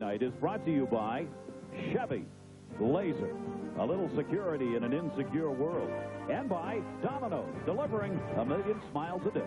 Night is brought to you by Chevy Laser, a little security in an insecure world, and by Domino's, delivering 1 million smiles a day.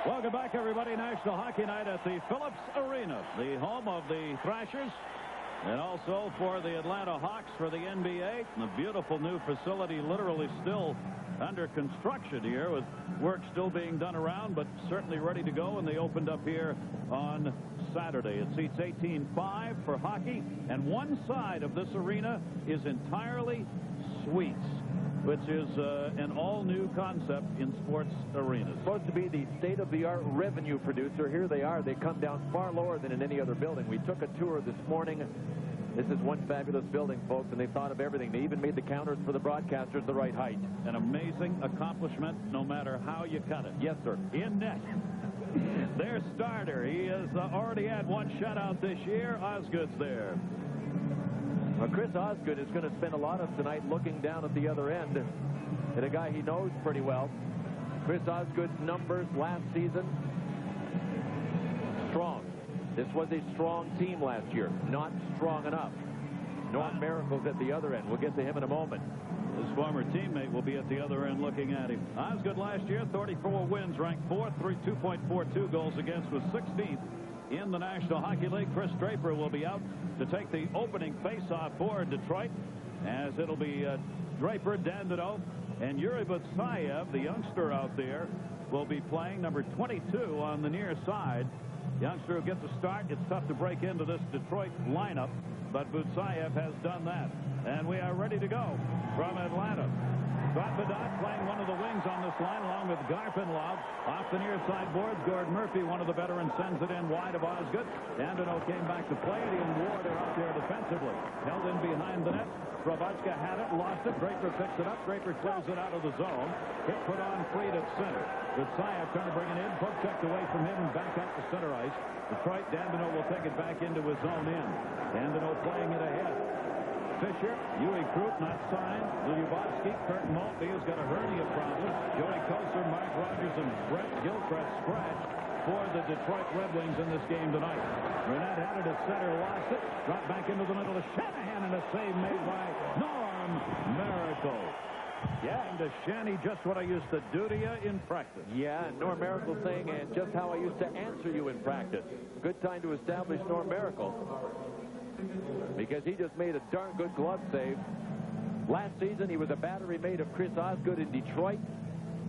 Welcome back, everybody. National Hockey Night at the Phillips Arena, the home of the Thrashers, and also for the Atlanta Hawks for the NBA. The beautiful new facility literally still under construction here, with work still being done around, but certainly ready to go, and they opened up here on Saturday. It seats 18,500 for hockey, and one side of this arena is entirely suites, which is an all-new concept in sports arenas. Supposed to be the state-of-the-art revenue producer. Here they are. They come down far lower than in any other building. We took a tour this morning. This is one fabulous building, folks, and they thought of everything. They even made the counters for the broadcasters the right height. An amazing accomplishment, no matter how you cut it. Yes, sir. In net, their starter. He has already had one shutout this year. Osgood's there. Well, Chris Osgood is going to spend a lot of tonight looking down at the other end at a guy he knows pretty well. Chris Osgood's numbers last season, strong. This was a strong team last year, not strong enough. Norm Miracle's at the other end. We'll get to him in a moment. His former teammate will be at the other end looking at him. Osgood last year, 34 wins, ranked 4th, 2.42 goals against, was 16th in the National Hockey League. Chris Draper will be out to take the opening face-off for Detroit, as it'll be Draper, Dandenault, and Yuri Butsayev, the youngster out there, will be playing number 22 on the near side. Youngster who gets a start. It's tough to break into this Detroit lineup, but Butsayev has done that. And we are ready to go from Atlanta. Scott Bedard playing one of the wings on this line, along with Garpenlov. Off the near side boards, Gord Murphy, one of the veterans, sends it in wide of Osgood. Dandenault came back to play it. He and Ward are out there defensively. Held in behind the net. Srabotska had it, lost it. Draper picks it up. Draper clears it out of the zone. Hit put on Freed at center. Butsayev trying to bring it in. Poke checked away from him and back out to center ice. Detroit, Dandenault will take it back into his own end. Dandenault playing it ahead. Fisher, Uwe Krupp not signed. Lyubovsky, Kurt Maltby has got a hernia problem. Joey Koser, Mark Rogers, and Brett Gilchrist scratch for the Detroit Red Wings in this game tonight. Burnett had it at center, lost it, dropped back into the middle to Shanahan, and a save made by Norm Miracle. Yeah, and to Shanny, just what I used to do to you in practice. Yeah, Norm Miracle saying, and just how I used to answer you in practice. Good time to establish Norm Miracle, because he just made a darn good glove save. Last season, he was a battery mate of Chris Osgood in Detroit.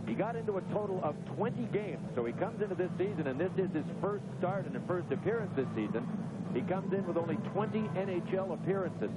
He got into a total of 20 games. So he comes into this season, and this is his first start and his first appearance this season. He comes in with only 20 NHL appearances.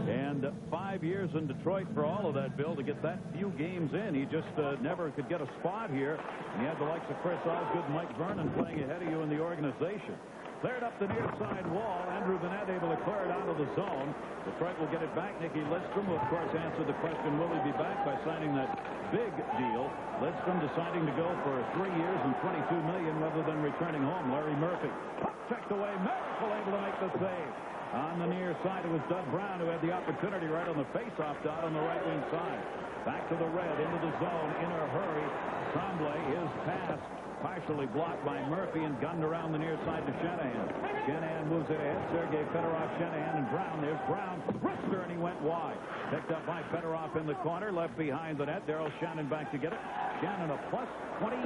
And 5 years in Detroit for all of that, Bill, to get that few games in. He just never could get a spot here. And he had the likes of Chris Osgood and Mike Vernon playing ahead of you in the organization. Cleared up the near side wall. Andrew Bennett able to clear it out of the zone. Detroit will get it back. Nicky Lidstrom will, of course, answer the question, will he be back, by signing that big deal. Lidstrom deciding to go for 3 years and $22 million rather than returning home. Larry Murphy. Puck checked away. Miracle able to make the save. On the near side, it was Doug Brown who had the opportunity right on the face-off dot on the right wing side. Back to the red, into the zone, in a hurry. Tremblay, his pass partially blocked by Murphy and gunned around the near side to Shanahan. Shanahan moves it ahead. Sergei Fedorov, Shanahan, and Brown. There's Brown. Wrister, and he went wide. Picked up by Fedorov in the corner. Left behind the net. Daryl Shannon back to get it. Shannon a plus 28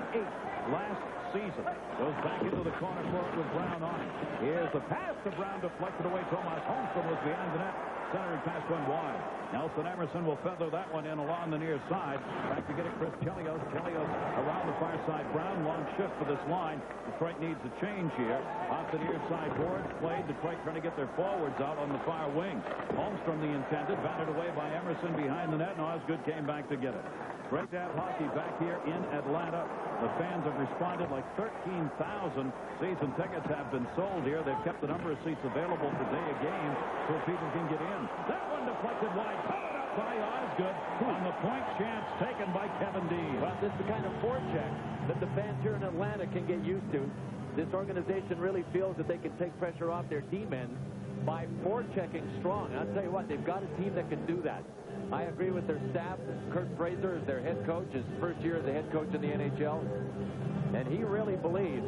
last season. Goes back into the corner for it with Brown on it. Here's the pass to Brown, deflected away. Tomas Holmstrom was behind the net. Centering pass went wide. Nelson Emerson will feather that one in along the near side. Back to get it, Chris Chelios. Chelios around the far side. Brown, long shift for this line. Detroit needs a change here. Off the near side boards played. Detroit trying to get their forwards out on the far wing. Holmstrom, the intended, batted away by Emerson behind the net, and Osgood came back to get it. Great to have hockey back here in Atlanta. The fans have responded. Like 13,000 season tickets have been sold here. They've kept the number of seats available for day of game so people can get in. That one deflected wide. Covered up by Osgood on the point chance taken by Kevin Dean. Well, this is the kind of forecheck that the fans here in Atlanta can get used to. This organization really feels that they can take pressure off their D-men by forechecking strong. I'll tell you what, they've got a team that can do that. I agree with their staff. Curt Fraser is their head coach, his first year as a head coach in the NHL. And he really believes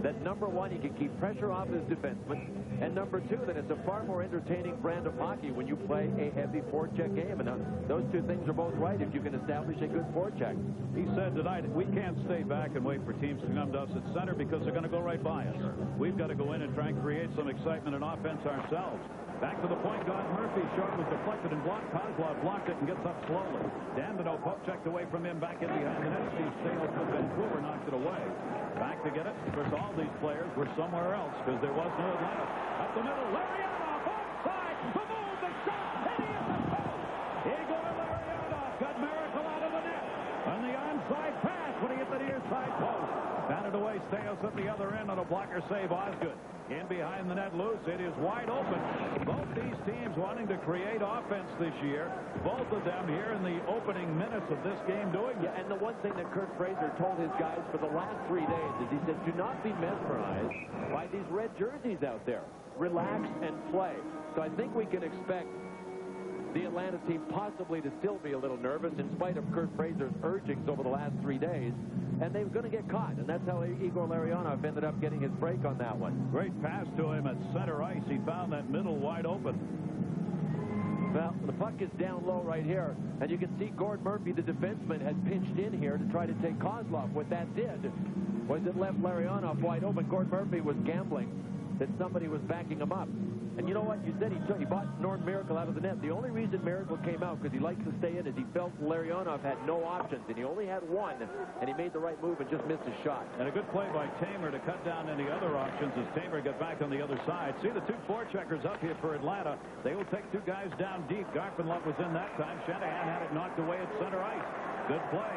that, number one, he can keep pressure off his defensemen, and number two, that it's a far more entertaining brand of hockey when you play a heavy forecheck game. And those two things are both right if you can establish a good forecheck. He said tonight, we can't stay back and wait for teams to come to us at center because they're going to go right by us. We've got to go in and try and create some excitement and offense ourselves. Back to the point guard, Murphy. Short was deflected and blocked. Kozlov blocked it and gets up slowly. Dandino poke checked away from him, back in behind the net. Steve Stales with Vancouver knocked it away. Back to get it. Of course, all these players were somewhere else because there was no Atlanta. Up the middle, Larionov offside. Boom! The shot hitting at the post. Igor Larionov got Miracle out of the net. On the onside pass when he hit the near side post. Batted away, Stales at the other end on a blocker save. Osgood in behind the net, loose. It is wide open. Both these teams wanting to create offense this year. Both of them here in the opening minutes of this game doing it. Yeah, and the one thing that Curt Fraser told his guys for the last 3 days is he said, do not be mesmerized by these red jerseys out there. Relax and play. So I think we can expect the Atlanta team possibly to still be a little nervous in spite of Curt Fraser's urgings over the last 3 days. And they were going to get caught, and that's how Igor Larionov ended up getting his break on that one. Great pass to him at center ice. He found that middle wide open. Well, the puck is down low right here, and you can see Gord Murphy, the defenseman, had pinched in here to try to take Kozlov. What that did was it left Larionov wide open. Gord Murphy was gambling that somebody was backing him up. And you know what? You said he bought Norm Miracle out of the net. The only reason Miracle came out, because he likes to stay in, is he felt Larionov had no options, and he only had one, and he made the right move and just missed his shot. And a good play by Tamer to cut down any other options as Tamer got back on the other side. See the two forecheckers up here for Atlanta. They will take two guys down deep. Garfinlov was in that time. Shanahan had it knocked away at center ice. Good play.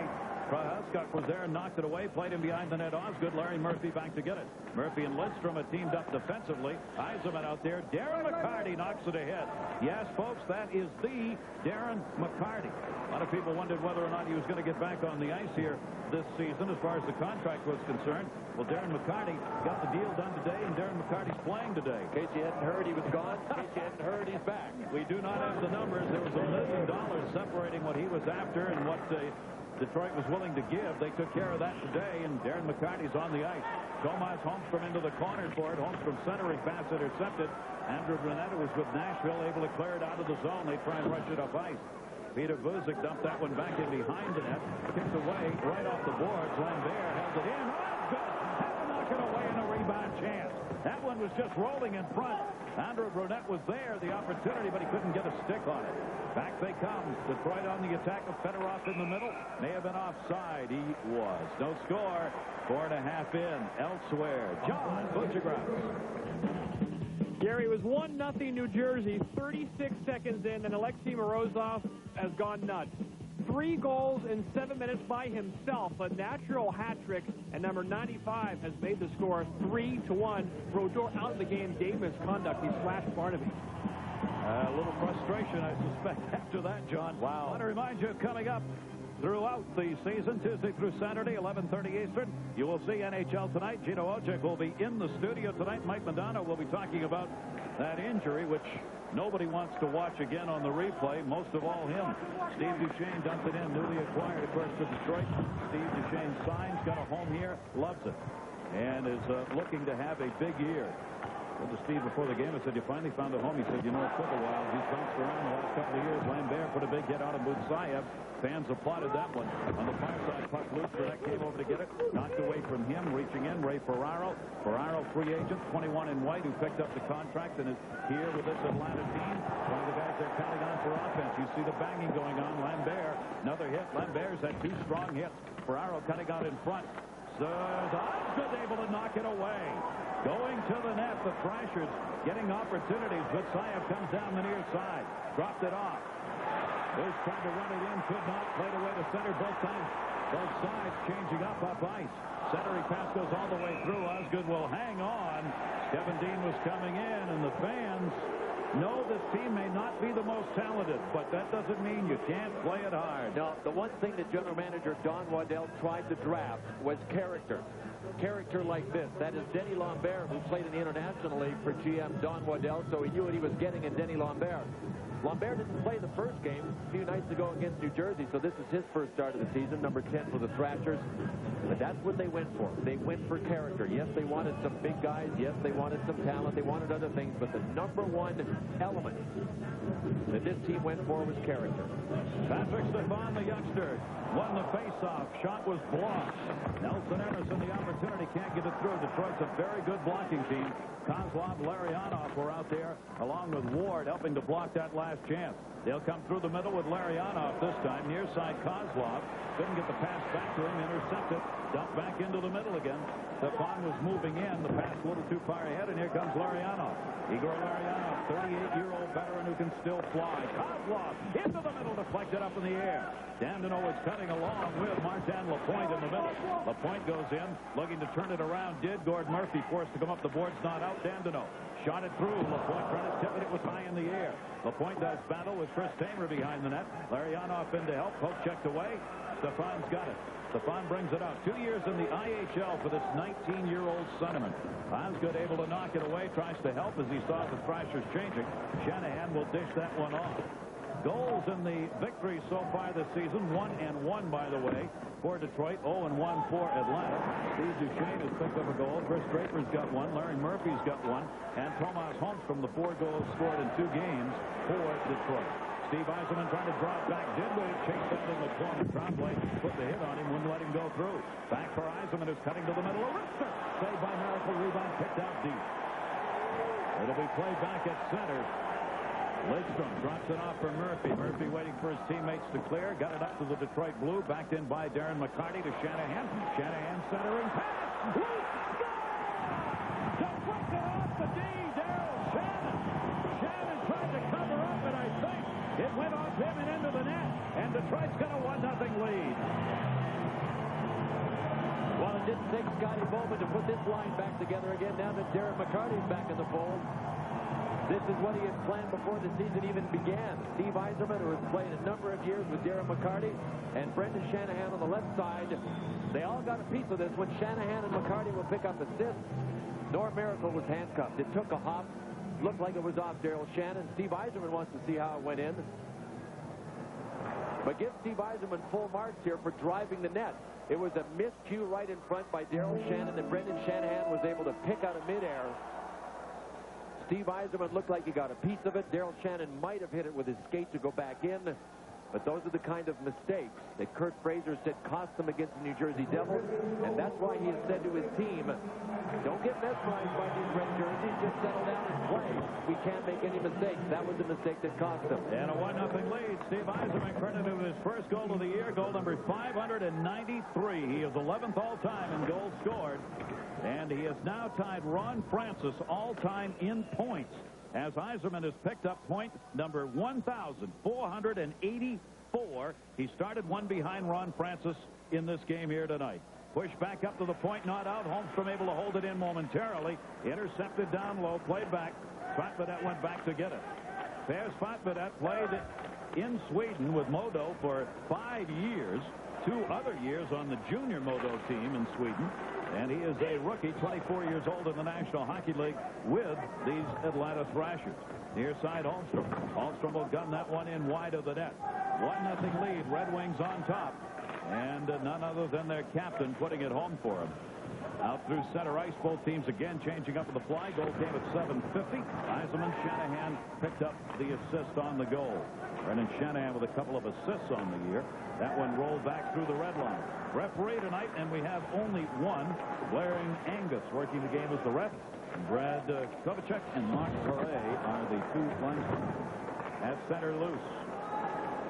Prohaskuk was there and knocked it away. Played him behind the net. Osgood. Larry Murphy back to get it. Murphy and Lidstrom are teamed up defensively. Eisenman out there. Darren McCarty knocks it ahead. Yes, folks, that is the Darren McCarty. A lot of people wondered whether or not he was going to get back on the ice here this season as far as the contract was concerned. Well, Darren McCarty got the deal done today, and Darren McCarty's playing today. In case you hadn't heard, he was gone. In case you hadn't heard, he's back. We do not have the numbers. There was $1 million separating what he was after and what Detroit was willing to give. They took care of that today, and Darren McCarty's on the ice. Tomas Holmstrom into the corner for it. Holmstrom centering pass intercepted. Andrew Brunetta was with Nashville, able to clear it out of the zone. They try and rush it up ice. Peter Vuzic dumped that one back in behind the net. Kicked away right off the boards. Lambert held it in. Oh, good! Had to knock it away in a rebound chance. That one was just rolling in front. Andrew Brunette was there, the opportunity, but he couldn't get a stick on it. Back they come. Detroit on the attack with Fedorov in the middle. May have been offside. He was. No score. 4.5 in. Elsewhere, John Buccigross. Gary, it was 1-0 New Jersey, 36 seconds in, and Alexei Morozov has gone nuts. 3 goals in 7 minutes by himself, a natural hat trick, and number 95 has made the score 3-1. Brodeur out of the game, Dave misconduct. He slashed Barnaby. A little frustration, I suspect, after that, John. Wow. I want to remind you, coming up throughout the season, Tuesday through Saturday, 11:30 Eastern, you will see NHL Tonight. Gino Ojek will be in the studio tonight. Mike Madonna will be talking about that injury, which nobody wants to watch again on the replay, most of all him. Steve Duchesne dumped it in, newly acquired, of course, to Detroit. Steve Duchesne signs, got a home here, loves it, and is looking to have a big year. I said to Steve before the game, I said, you finally found a home. He said, you know, it took a while. He's bounced around the last couple of years. Lambert put a big hit out of Mutsayev. Fans applauded that one. On the far side, puck loose. Burnett came over to get it. Knocked away from him. Reaching in, Ray Ferraro. Ferraro, free agent, 21 in white, who picked up the contract and is here with this Atlanta team. One of the guys they're counting on for offense. You see the banging going on. Lambert, another hit. Lambert's had 2 strong hits. Ferraro cutting out in front. So Osgood able to knock it away. Going to the net, the Thrashers getting opportunities. Mutsayev comes down the near side. Dropped it off. Who's trying to run it in, could not. Played away to center both times. Both sides changing up ice. Centering pass goes all the way through. Osgood will hang on. Kevin Dean was coming in, and the fans No, this team may not be the most talented, but that doesn't mean you can't play it hard. No, the one thing that general manager Don Waddell tried to draft was character. Character like this. That is Denny Lambert, who played in the International League for GM Don Waddell, so he knew what he was getting in Denny Lambert. Lambert didn't play the first game a few nights ago against New Jersey, so this is his first start of the season, number 10 for the Thrashers. But that's what they went for. They went for character. Yes, they wanted some big guys. Yes, they wanted some talent. They wanted other things. But the number one element that this team went for was character. Patrick Stefan, the youngster, won the faceoff. Shot was blocked. Nelson Emerson, the opportunity, can't get it through. Detroit's a very good blocking team. Kozlov, Larionov were out there, along with Ward, helping to block that last chance. They'll come through the middle with Larionov this time. Near side, Kozlov. Couldn't get the pass back to him. Intercepted. Dumped back into the middle again. Stefan was moving in. The pass a little too far ahead, and here comes Larionov. Igor Larionov, 38-year-old veteran who can still fly. Kozlov into the middle, deflected up in the air. Dandino is cutting along with Martin Lapointe in the middle. Lapointe goes in, looking to turn it around. Did Gord Murphy, forced to come up the boards, not out. Dandino shot it through. Lapointe trying to tip it. It was high in the air. Lapointe does battle with Chris Tamer behind the net. Larionov in to help. Poke checked away. Stefan's got it. Stefan brings it out. 2 years in the IHL for this 19-year-old centerman. Osgood able to knock it away. Tries to help as he saw the Thrashers changing. Shanahan will dish that one off. Goals in the victory so far this season. 1-1, by the way, for Detroit. 0-1 for Atlanta. Steve Duchesne has picked up a goal. Chris Draper's got one. Larry Murphy's got one. And Tomas Holmstrom, the 4 goals scored in 2 games for Detroit. Steve Yzerman trying to draw it back. Dinwiddie chased out in the corner. Trombley put the hit on him, wouldn't let him go through. Back for Yzerman, who's cutting to the middle. Aritzek, saved by Miracle, rebound picked out deep. It'll be played back at center. Lidstrom drops it off for Murphy. Murphy waiting for his teammates to clear. Got it up to the Detroit Blue. Backed in by Darren McCarty to Shanahan. Shanahan centering pass. Loose goal! Deflected off the D. Daryl Shannon. Shannon tried to cover up, and I think it went off him and into the net. And Detroit's got a 1-0 lead. Well, it didn't take Scotty Bowman to put this line back together again. Now that Darren McCarty's back in the fold. This is what he had planned before the season even began. Steve Yzerman, who has played a number of years with Darren McCarty, and Brendan Shanahan on the left side. They all got a piece of this. When Shanahan and McCarty will pick up assists, Norm Miracle was handcuffed. It took a hop. Looked like it was off Daryl Shannon. Steve Yzerman wants to see how it went in. But give Steve Yzerman full marks here for driving the net. It was a miscue right in front by Daryl Shannon, and Brendan Shanahan was able to pick out of midair. Steve Yzerman looked like he got a piece of it. Daryl Shannon might have hit it with his skate to go back in. But those are the kind of mistakes that Kurt Fraser said cost them against the New Jersey Devils. And that's why he has said to his team, don't get mesmerized by these red jerseys. Just settle down and play. We can't make any mistakes. That was the mistake that cost them. And a 1-0 lead. Steve Yzerman credited with his first goal of the year, goal number 593. He is 11th all-time in goals scored. And he has now tied Ron Francis all-time in points, as Yzerman has picked up point number 1,484. He started one behind Ron Francis in this game here tonight. Pushed back up to the point, not out. Holmstrom able to hold it in momentarily. Intercepted down low, played back. Fatvedet went back to get it. There's Fatvedet, played in Sweden with Modo for 5 years. 2 other years on the junior Modo team in Sweden. And he is a rookie, 24 years old in the National Hockey League with these Atlanta Thrashers. Near side, Holmstrom. Holmstrom will gun that one in wide of the net. 1-0 lead. Red Wings on top. And none other than their captain putting it home for him. Out through center ice, both teams again changing up with the fly. Goal came at 7:50. Yzerman, Shanahan picked up the assist on the goal. Brendan Shanahan with a couple of assists on the year. That one rolled back through the red line. Referee tonight, and we have only one. Blaring Angus working the game as the ref. Brad Kovacic and Mark Correa are the 2 linesmen. At center, Loose.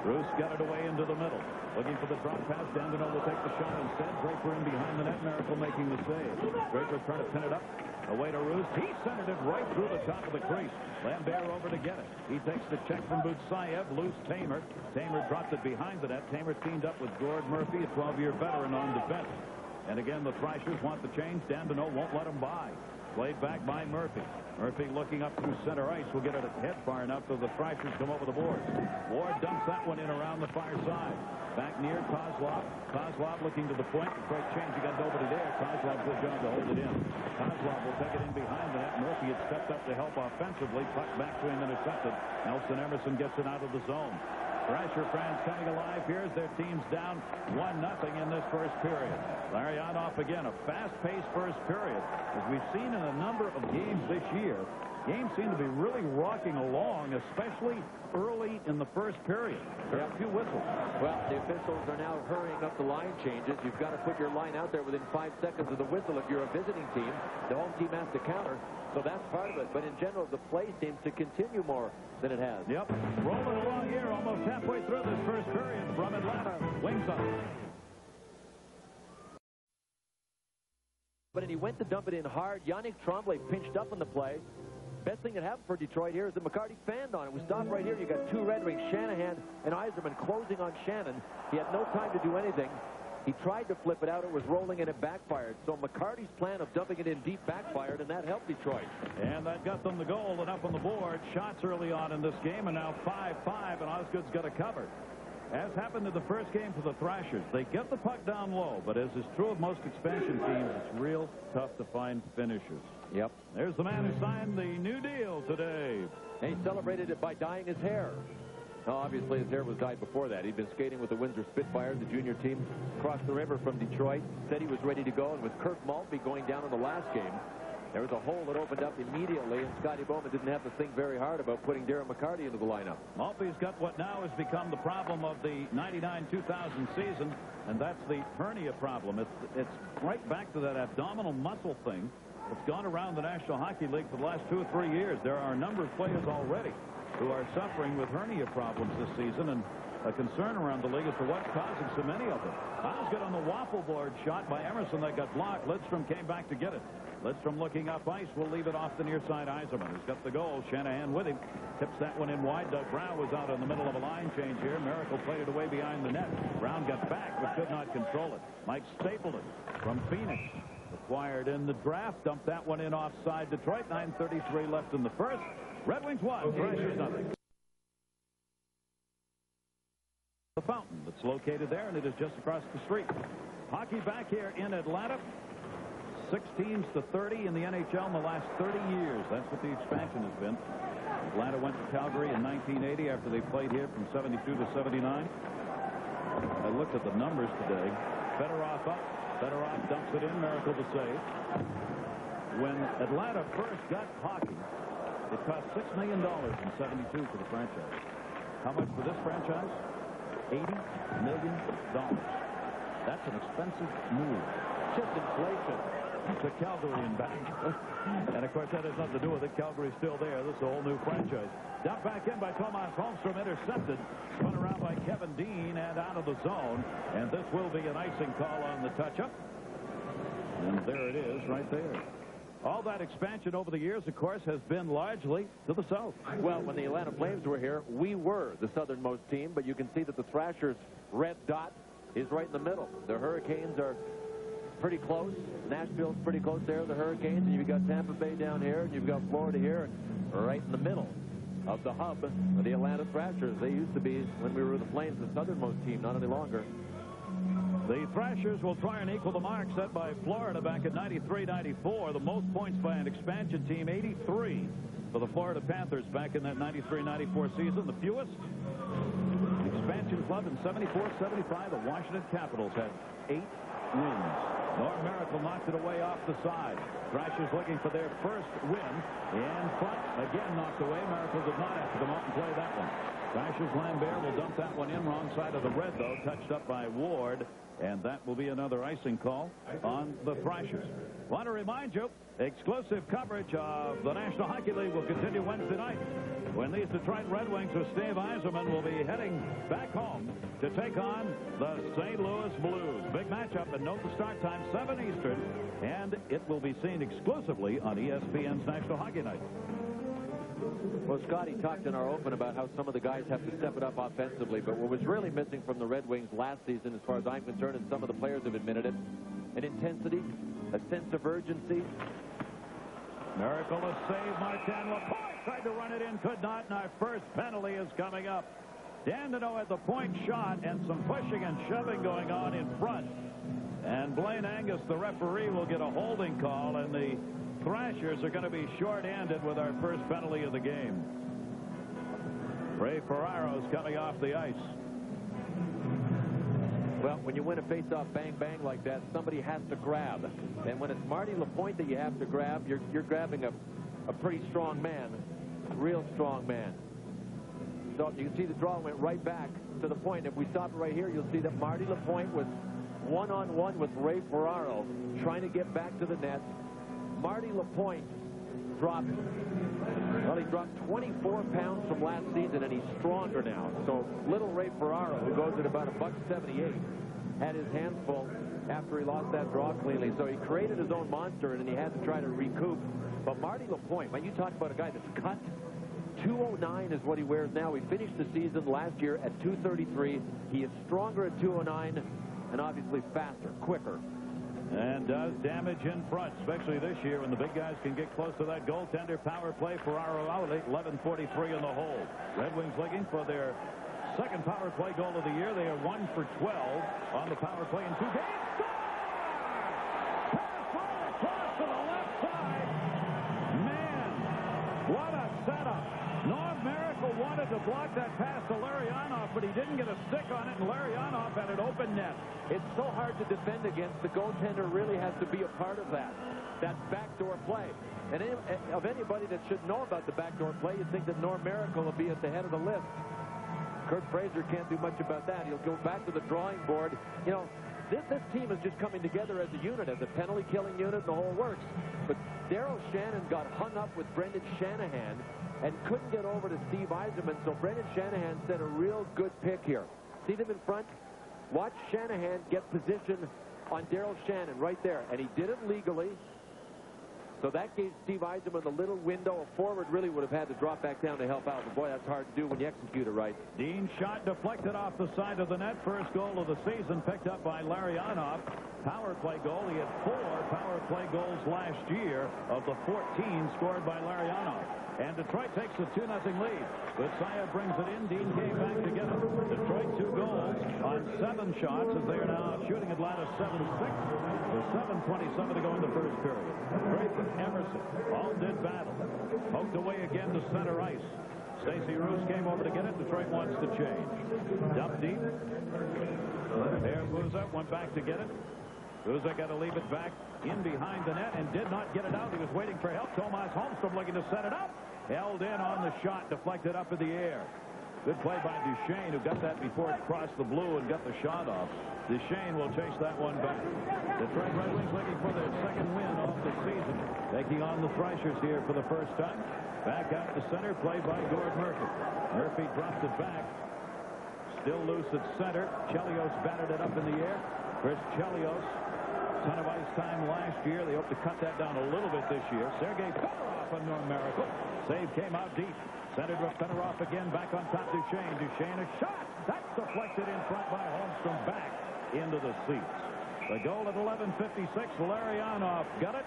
Bruce got it away into the middle. Looking for the drop pass. Dandino will take the shot instead. Draper in behind the net. Miracle making the save. Draper trying to pin it up. Away to Roos. He centered it right through the top of the crease. Lambert over to get it. He takes the check from Butsayev. Loose Tamer. Tamer dropped it behind the net. Tamer teamed up with Gord Murphy, a 12-year veteran on defense. And again, the Thrashers want the change. Dandino won't let him by. Played back by Murphy. Murphy looking up through center ice. Will get it head far enough so the Thrashers come over the boards. Ward dumps that one in around the far side. Back near Kozlov. Kozlov looking to the point. Great change. He got nobody there. Kozlov, good job to hold it in. Kozlov will take it in behind the net. Murphy had stepped up to help offensively. Puck back to him intercepted. Nelson Emerson gets it out of the zone. Thrasher fans coming alive here as their team's down 1-0 in this first period. Larionov again, a fast-paced first period. As we've seen in a number of games this year, games seem to be really rocking along, especially early in the first period. There are a few whistles. Well, the officials are now hurrying up the line changes. You've got to put your line out there within 5 seconds of the whistle if you're a visiting team. The home team has to counter, so that's part of it. But in general, the play seems to continue more than it has. Yep. Rolling along here almost halfway through this first period from Atlanta. Wings up. But he went to dump it in hard. Yannick Tremblay pinched up on the play. Best thing that happened for Detroit here is that McCarty fanned on it. We stop right here. You got two Red Wings, Shanahan and Yzerman, closing on Shannon. He had no time to do anything. He tried to flip it out. It was rolling and it backfired. So McCarty's plan of dumping it in deep backfired, and that helped Detroit. And that got them the goal and up on the board. Shots early on in this game, and now 5-5, and Osgood's got it covered. As happened in the first game for the Thrashers, they get the puck down low, but as is true of most expansion teams, it's real tough to find finishers. Yep. There's the man who signed the new deal today. And he celebrated it by dyeing his hair. Now, obviously, his hair was dyed before that. He'd been skating with the Windsor Spitfires, the junior team, across the river from Detroit. Said he was ready to go, and with Kirk Maltby going down in the last game, there was a hole that opened up immediately, and Scotty Bowman didn't have to think very hard about putting Darren McCarty into the lineup. Maltby's got what now has become the problem of the 99-2000 season, and that's the hernia problem. It's right back to that abdominal muscle thing that's gone around the National Hockey League for the last 2 or 3 years. There are a number of players already who are suffering with hernia problems this season, and a concern around the league as to what's causing so many of them. Osgood on the waffle board shot by Emerson that got blocked. Lidstrom came back to get it. Lidstrom looking up ice will leave it off the near side. Yzerman has got the goal. Shanahan with him. Tips that one in wide. Doug Brown was out in the middle of a line change here. Miracle played it away behind the net. Brown got back but could not control it. Mike Stapleton from Phoenix, acquired in the draft, dumped that one in offside. Detroit, 9:33 left in the first. Red Wings 1, Thrashers nothing. The fountain that's located there, and it is just across the street. Hockey back here in Atlanta. 6 teams to 30 in the NHL in the last 30 years. That's what the expansion has been. Atlanta went to Calgary in 1980 after they played here from 72 to 79. I looked at the numbers today. Fedorov up. Fedorov dumps it in. Miracle to save. When Atlanta first got hockey, it cost $6 million in 72 for the franchise. How much for this franchise? $80 million. That's an expensive move. Just inflation to Calgary and back. And, of course, that has nothing to do with it. Calgary's still there. This is a whole new franchise. Dumped back in by Tomas Holmstrom, intercepted. Spun around by Kevin Dean and out of the zone. And this will be an icing call on the touch-up. And there it is right there. All that expansion over the years, of course, has been largely to the south. Well, when the Atlanta Flames were here, we were the southernmost team, but you can see that the Thrashers' red dot is right in the middle. The Hurricanes are pretty close. Nashville's pretty close there, the Hurricanes, and you've got Tampa Bay down here, and you've got Florida here, and right in the middle of the hub of the Atlanta Thrashers. They used to be, when we were the Flames, the southernmost team, not any longer. The Thrashers will try and equal the mark set by Florida back in 93-94. The most points by an expansion team, 83 for the Florida Panthers back in that 93-94 season. The fewest expansion club in 74-75. The Washington Capitals had 8 wins. Norm Miracle knocked it away off the side. Thrashers looking for their first win in front. Again knocked away. Miracle did not have to come out and play that one. Thrashers Lambert will dump that one in. Wrong side of the red, though. Touched up by Ward. And that will be another icing call on the Thrashers. Want to remind you, exclusive coverage of the National Hockey League will continue Wednesday night when these Detroit Red Wings with Steve Yzerman will be heading back home to take on the St. Louis Blues. Big matchup, and note the start time, 7 Eastern, and it will be seen exclusively on ESPN's National Hockey Night. Well, Scotty talked in our open about how some of the guys have to step it up offensively, but what was really missing from the Red Wings last season, as far as I'm concerned, and some of the players have admitted it, an intensity, a sense of urgency, Miracle to save. Martin Lapointe tried to run it in, could not, and our first penalty is coming up. Dandenault had the point shot and some pushing and shoving going on in front. And Blaine Angus, the referee, will get a holding call, and the Thrashers are going to be short-handed with our first penalty of the game. Ray Ferraro's coming off the ice. Well, when you win a face-off bang-bang like that, somebody has to grab. And when it's Marty Lapointe that you have to grab, you're grabbing a pretty strong man, real strong man. So you can see the draw went right back to the point. If we stop it right here, you'll see that Marty Lapointe was one-on-one with Ray Ferraro trying to get back to the net. Marty Lapointe dropped 24 pounds from last season, and he's stronger now. So little Ray Ferraro, who goes at about $178, had his hands full after he lost that draw cleanly. So he created his own monster, and he had to try to recoup. But Marty Lapointe, when you talk about a guy that's cut, 209 is what he wears now. He finished the season last year at 233. He is stronger at 209 and obviously faster, quicker. And does damage in front, especially this year when the big guys can get close to that goaltender. Power play, Ferraro out at 11:43 in the hole. Red Wings looking for their second power play goal of the year. They are 1 for 12 on the power play in 2 games. Score! Pass right across to the left side. Man, what a setup. Norm Miracle wanted to block that pass to Larionov, but he didn't get a stick on it, and Larionov had an open net. It's so hard to defend against. The goaltender really has to be a part of that backdoor play. And of anybody that should know about the backdoor play, you'd think that Norm Miracle will be at the head of the list. Kurt Fraser can't do much about that. He'll go back to the drawing board. You know, this team is just coming together as a unit, as a penalty-killing unit, and the whole works. But Daryl Shannon got hung up with Brendan Shanahan and couldn't get over to Steve Yzerman, so Brendan Shanahan set a real good pick here. See them in front? Watch Shanahan get position on Daryl Shannon right there, and he did it legally. So that gave Steve Yzerman the little window. A forward really would have had to drop back down to help out, but boy, that's hard to do when you execute it right. Dean shot deflected off the side of the net. First goal of the season picked up by Larionov. Power play goal. He had 4 power play goals last year of the 14 scored by Larionov. And Detroit takes a 2-0 lead. Vitsaia brings it in. Dean came back to get it. Detroit 2 goals on 7 shots as they are now shooting Atlanta 7-6. With 7:27 to go in the first period. Drayton, Emerson, all did battle. Poked away again to center ice. Stacey Roos came over to get it. Detroit wants to change. Dump deep. There, Buza went back to get it. Buza got to leave it back in behind the net and did not get it out. He was waiting for help. Tomas Holmstrom looking to set it up. Held in on the shot, deflected up in the air. Good play by Duchesne, who got that before it crossed the blue and got the shot off. Duchesne will chase that one back. Detroit Red Wings looking for their second win of the season. Taking on the Thrashers here for the first time. Back out to center, played by Gord Murphy. Murphy dropped it back. Still loose at center. Chelios batted it up in the air. Chris Chelios. Ton of ice time last year. They hope to cut that down a little bit this year. Sergei Fedorov on Norm Miracle. Save came out deep. Centered with Fedorov again. Back on top Duchesne. Duchesne a shot. That's deflected in front by Holmstrom. Back into the seats. The goal at 11:56. Larionov got it.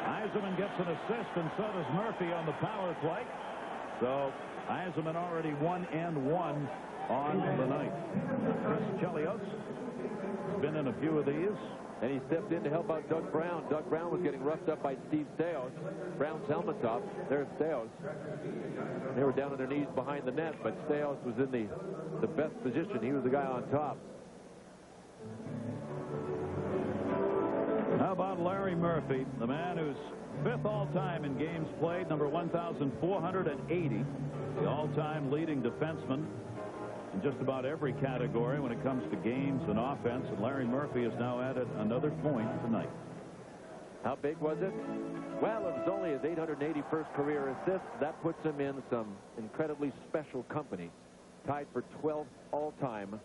Yzerman gets an assist, and so does Murphy on the power play. So Yzerman already 1-1 on the night. Chris Chelios has been in a few of these. And he stepped in to help out Doug Brown. Doug Brown was getting roughed up by Steve Staios. Brown's helmet's off. There's Staios. They were down on their knees behind the net, but Staios was in the best position. He was the guy on top. How about Larry Murphy, the man who's 5th all-time in games played, number 1,480, the all-time leading defenseman in just about every category when it comes to games and offense. And Larry Murphy has now added another point tonight. How big was it? Well, it was only his 881st career assist. That puts him in some incredibly special company. Tied for 12th all-time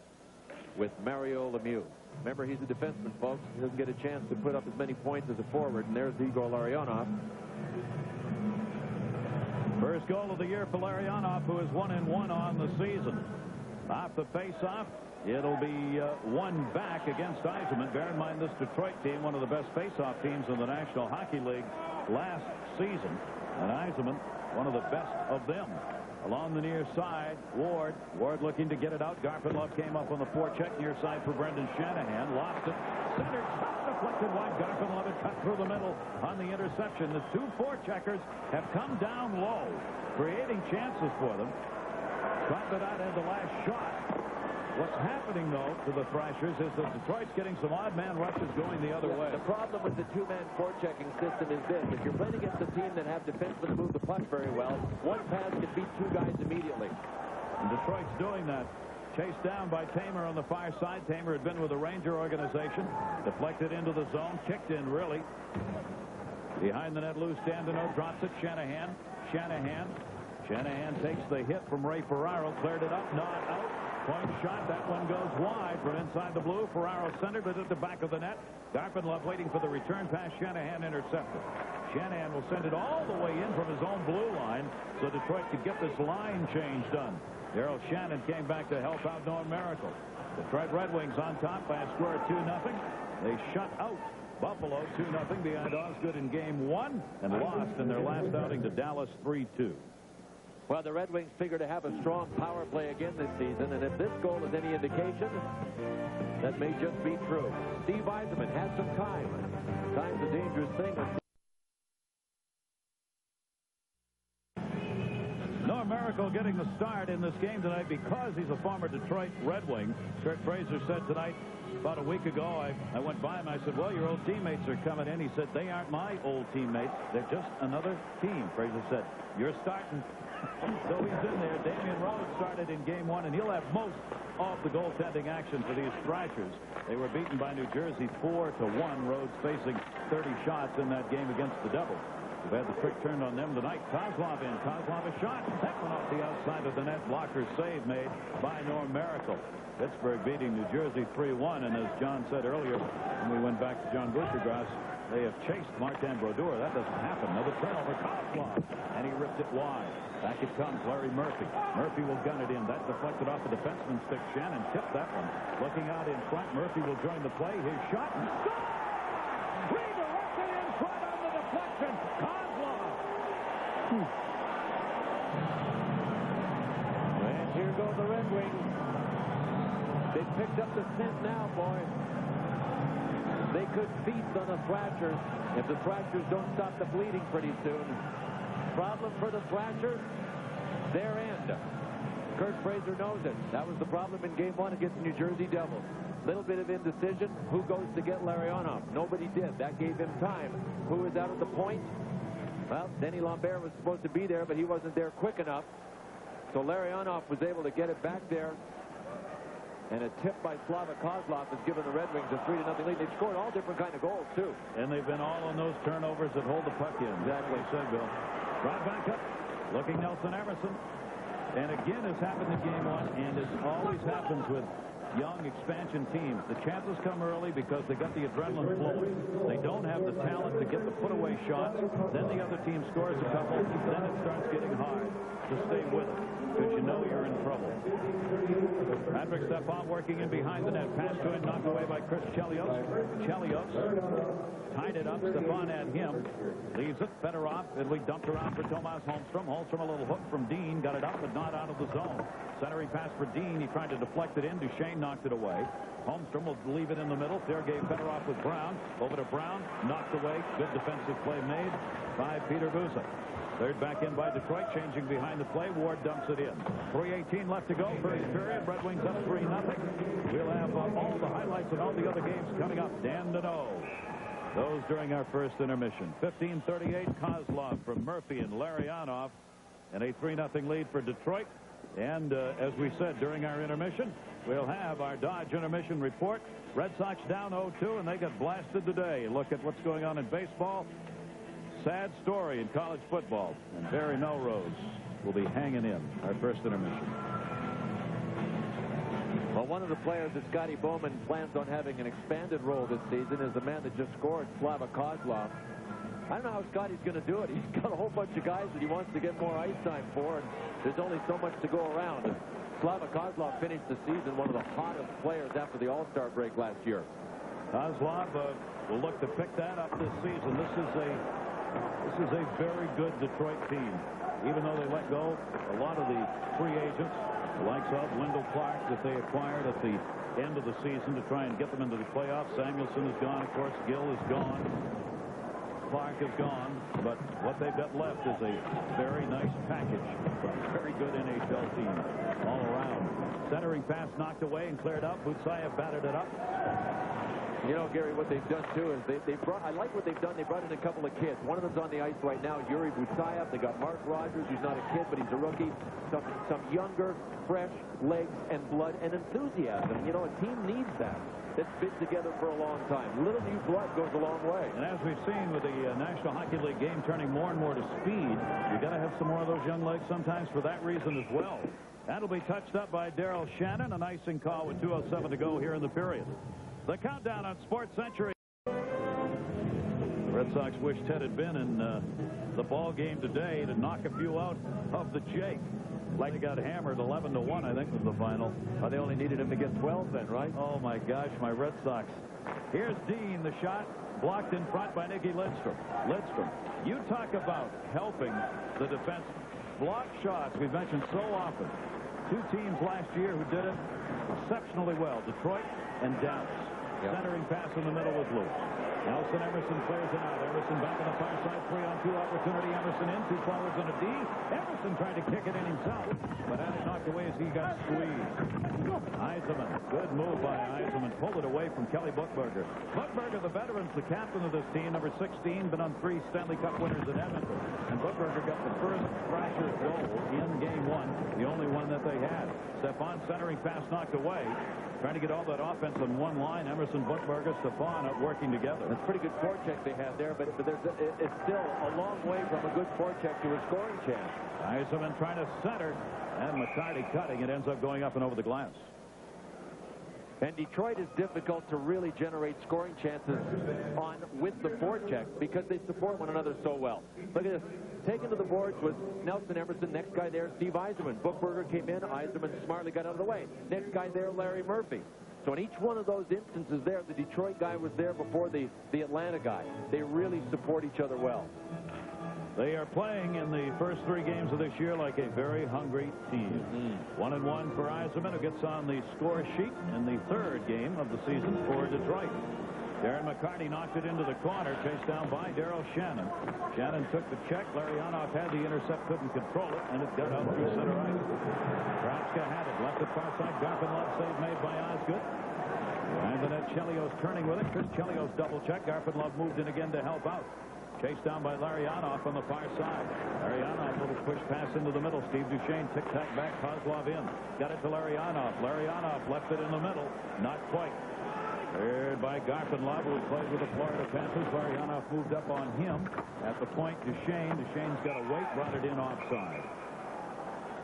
with Mario Lemieux. Remember, he's a defenseman, folks. He doesn't get a chance to put up as many points as a forward. And there's Igor Larionov. First goal of the year for Larionov, who is 1-1 on the season. Off the face-off, It'll be one back against Yzerman. Bear in mind, this Detroit team, one of the best face-off teams in the National Hockey League last season. And Yzerman, one of the best of them. Along the near side, Ward looking to get it out. Garpenlov came up on the forecheck near side for Brendan Shanahan. Lost it. Center shot deflected wide. Garpenlov had cut through the middle on the interception. The two forecheckers have come down low, creating chances for them. Garpenlov had the last shot. What's happening, though, to the Thrashers is that Detroit's getting some odd man rushes going the other way. The problem with the two-man forechecking system is this. If you're playing against a team that have defensemen who move the puck very well, one pass can beat two guys immediately. And Detroit's doing that. Chased down by Tamer on the far side. Tamer had been with the Ranger organization. Deflected into the zone. Kicked in, really. Behind the net, loose. Dandino drops it. Shanahan takes the hit from Ray Ferraro. Cleared it up. Not out. Point shot. That one goes wide from inside the blue. Ferraro centered, but at the back of the net. Garpenlov waiting for the return pass. Shanahan intercepted. Shanahan will send it all the way in from his own blue line so Detroit could get this line change done. Daryl Shannon came back to help out Norm Miracle. Detroit Red Wings on top by a score of 2-0. They shut out Buffalo 2-0 behind Osgood in Game 1 and lost in their last outing to Dallas 3-2. Well, the Red Wings figure to have a strong power play again this season, and if this goal is any indication, that may just be true. Steve Yzerman has some time. Time's a dangerous thing. Norm Miracle getting the start in this game tonight because he's a former Detroit Red Wing. Kurt Fraser said tonight, about a week ago, I went by him. I said, well, your old teammates are coming in. He said, they aren't my old teammates. They're just another team. Fraser said, you're starting. So he's in there. Damian Rhodes started in Game 1, and he'll have most of the goaltending action for these Thrashers. They were beaten by New Jersey 4-1. Rhodes facing 30 shots in that game against the Devils. We've had the trick turned on them tonight. Kozlov in. Kozlov a shot. That one off the outside of the net. Blocker save made by Norm Miracle. Pittsburgh beating New Jersey 3-1. And as John said earlier, when we went back to John Buccigross, they have chased Martin Brodeur. That doesn't happen. Another turnover. Kozlov. And he ripped it wide. Back it comes, Larry Murphy. Murphy will gun it in. That deflected off the defenseman's stick. Shannon tipped that one. Looking out in front, Murphy will join the play. His shot and score! Redirected in front on the deflection. Kozlov. And here go the Red Wings. They picked up the scent now, boys. They could feast on the Thrashers if the Thrashers don't stop the bleeding pretty soon. Problem for the Thrashers, their end. Kurt Fraser knows it. That was the problem in Game 1 against the New Jersey Devils. Little bit of indecision. Who goes to get Larionov? Nobody did. That gave him time. Who was out at the point? Well, Denny Lambert was supposed to be there, but he wasn't there quick enough. So Larionov was able to get it back there. And a tip by Slava Kozlov has given the Red Wings a 3-0 lead. They've scored all different kind of goals, too. And they've been all on those turnovers that hold the puck in. Exactly. Said Bill. Right back up. Looking Nelson Emerson. And again, it's happened in Game 1, and it always happens with young expansion teams. The chances come early because they got the adrenaline flowing. They don't have the talent to get the put-away shots. Then the other team scores a couple. Then it starts getting hard to stay with it because you know you're in trouble. Patrick Stepan working in behind the net. Pass to him, knocked away by Chris Chelios. Chelios tied it up. Stepan had him. Leaves it. Fedorov. It'll be dumped around for Tomas Holmstrom. Holmstrom a little hook from Dean. Got it up, but not out of the zone. Centering pass for Dean. He tried to deflect it in. Duchesne knocked it away. Holmstrom will leave it in the middle. Sergei Fedorov with Brown. Over to Brown. Knocked away. Good defensive play made by Peter Busa. Third back in by Detroit, changing behind the play. Ward dumps it in. 3:18 left to go. First period. Red Wings up 3-0. We'll have all the highlights and all the other games coming up. Dan Deneau. Those during our first intermission. 15:38 Kozlov from Murphy and Larionov. And a 3-0 lead for Detroit. And as we said during our intermission, we'll have our Dodge intermission report. Red Sox down 0-2, and they got blasted today. Look at what's going on in baseball. Sad story in college football. And Barry Melrose will be hanging in our first intermission. Well, one of the players that Scotty Bowman plans on having an expanded role this season is the man that just scored, Slava Kozlov. I don't know how Scotty's going to do it. He's got a whole bunch of guys that he wants to get more ice time for, and there's only so much to go around. Slava Kozlov finished the season one of the hottest players after the All-Star break last year. Kozlov will look to pick that up this season. This is a very good Detroit team. Even though they let go a lot of the free agents, the likes of Wendell Clark that they acquired at the end of the season to try and get them into the playoffs. Samuelson is gone, of course. Gill is gone. Clark is gone. But what they've got left is a very nice package. A very good NHL team all around. Centering pass knocked away and cleared up. Butsayev batted it up. You know, Gary, what they've done, too, is they brought, I like what they've done. They brought in a couple of kids. One of them's on the ice right now, Yuri Butsayev. They got Mark Rogers, who's not a kid, but he's a rookie. Some younger, fresh legs and blood and enthusiasm. You know, a team needs that. That's been together for a long time. Little new blood goes a long way. And as we've seen with the National Hockey League game turning more and more to speed, you got to have some more of those young legs sometimes for that reason as well. That'll be touched up by Daryl Shannon. An icing call with 2:07 to go here in the period. The countdown on Sports Century. The Red Sox wish Ted had been in the ball game today to knock a few out of the Jake. Like he got hammered 11-1, I think was the final. They only needed him to get 12 then, right? Oh my gosh, my Red Sox. Here's Dean, the shot blocked in front by Nicky Lidstrom. You talk about helping the defense. Block shots we've mentioned so often. Two teams last year who did it exceptionally well, Detroit and Dallas. Yep. Centering pass in the middle was loose. Nelson Emerson clears it out. Emerson back on the far side, 3-on-2 opportunity. Emerson in, 2 forwards and a D. Emerson tried to kick it in himself, but had it knocked away as he got squeezed. Yzerman, good move by Yzerman. Pulled it away from Kelly Buchberger. Buchberger, the veteran's the captain of this team, number 16, been on 3 Stanley Cup winners at Edmonton. And Buchberger got the first Thrashers goal in Game 1, the only one that they had. Stepan centering pass knocked away. Trying to get all that offense on one line. Emerson, Buchberger, Stepan up working together. That's a pretty good forecheck they had there, but it's still a long way from a good forecheck to a scoring chance. Yzerman trying to center, and McCarty cutting. It ends up going up and over the glass. And Detroit is difficult to really generate scoring chances on with the forecheck because they support one another so well. Look at this. Taken to the boards was Nelson Emerson. Next guy there, Steve Yzerman. Buchberger came in. Yzerman smartly got out of the way. Next guy there, Larry Murphy. So in each one of those instances there, the Detroit guy was there before the Atlanta guy. They really support each other well. They are playing in the first 3 games of this year like a very hungry team. 1-1 for Yzerman, who gets on the score sheet in the 3rd game of the season for Detroit. Darren McCarty knocked it into the corner, chased down by Daryl Shannon. Shannon took the check. Larionov had the intercept, couldn't control it, and it got out through center ice. Kravska had it, left it far side. Garpenlov save made by Osgood. And the net, Chelios turning with it. Chris Chelios double check. Garpenlov moved in again to help out. Chased down by Larionov on the far side. Larionov, little push pass into the middle. Steve Duchesne tic-tac back. Kozlov in. Got it to Larionov. Larionov left it in the middle. Not quite. Cleared by Garpenlov, who played with the Florida Panthers. Larionov moved up on him. At the point, Duchesne. Duchesne's got a weight, brought it in offside.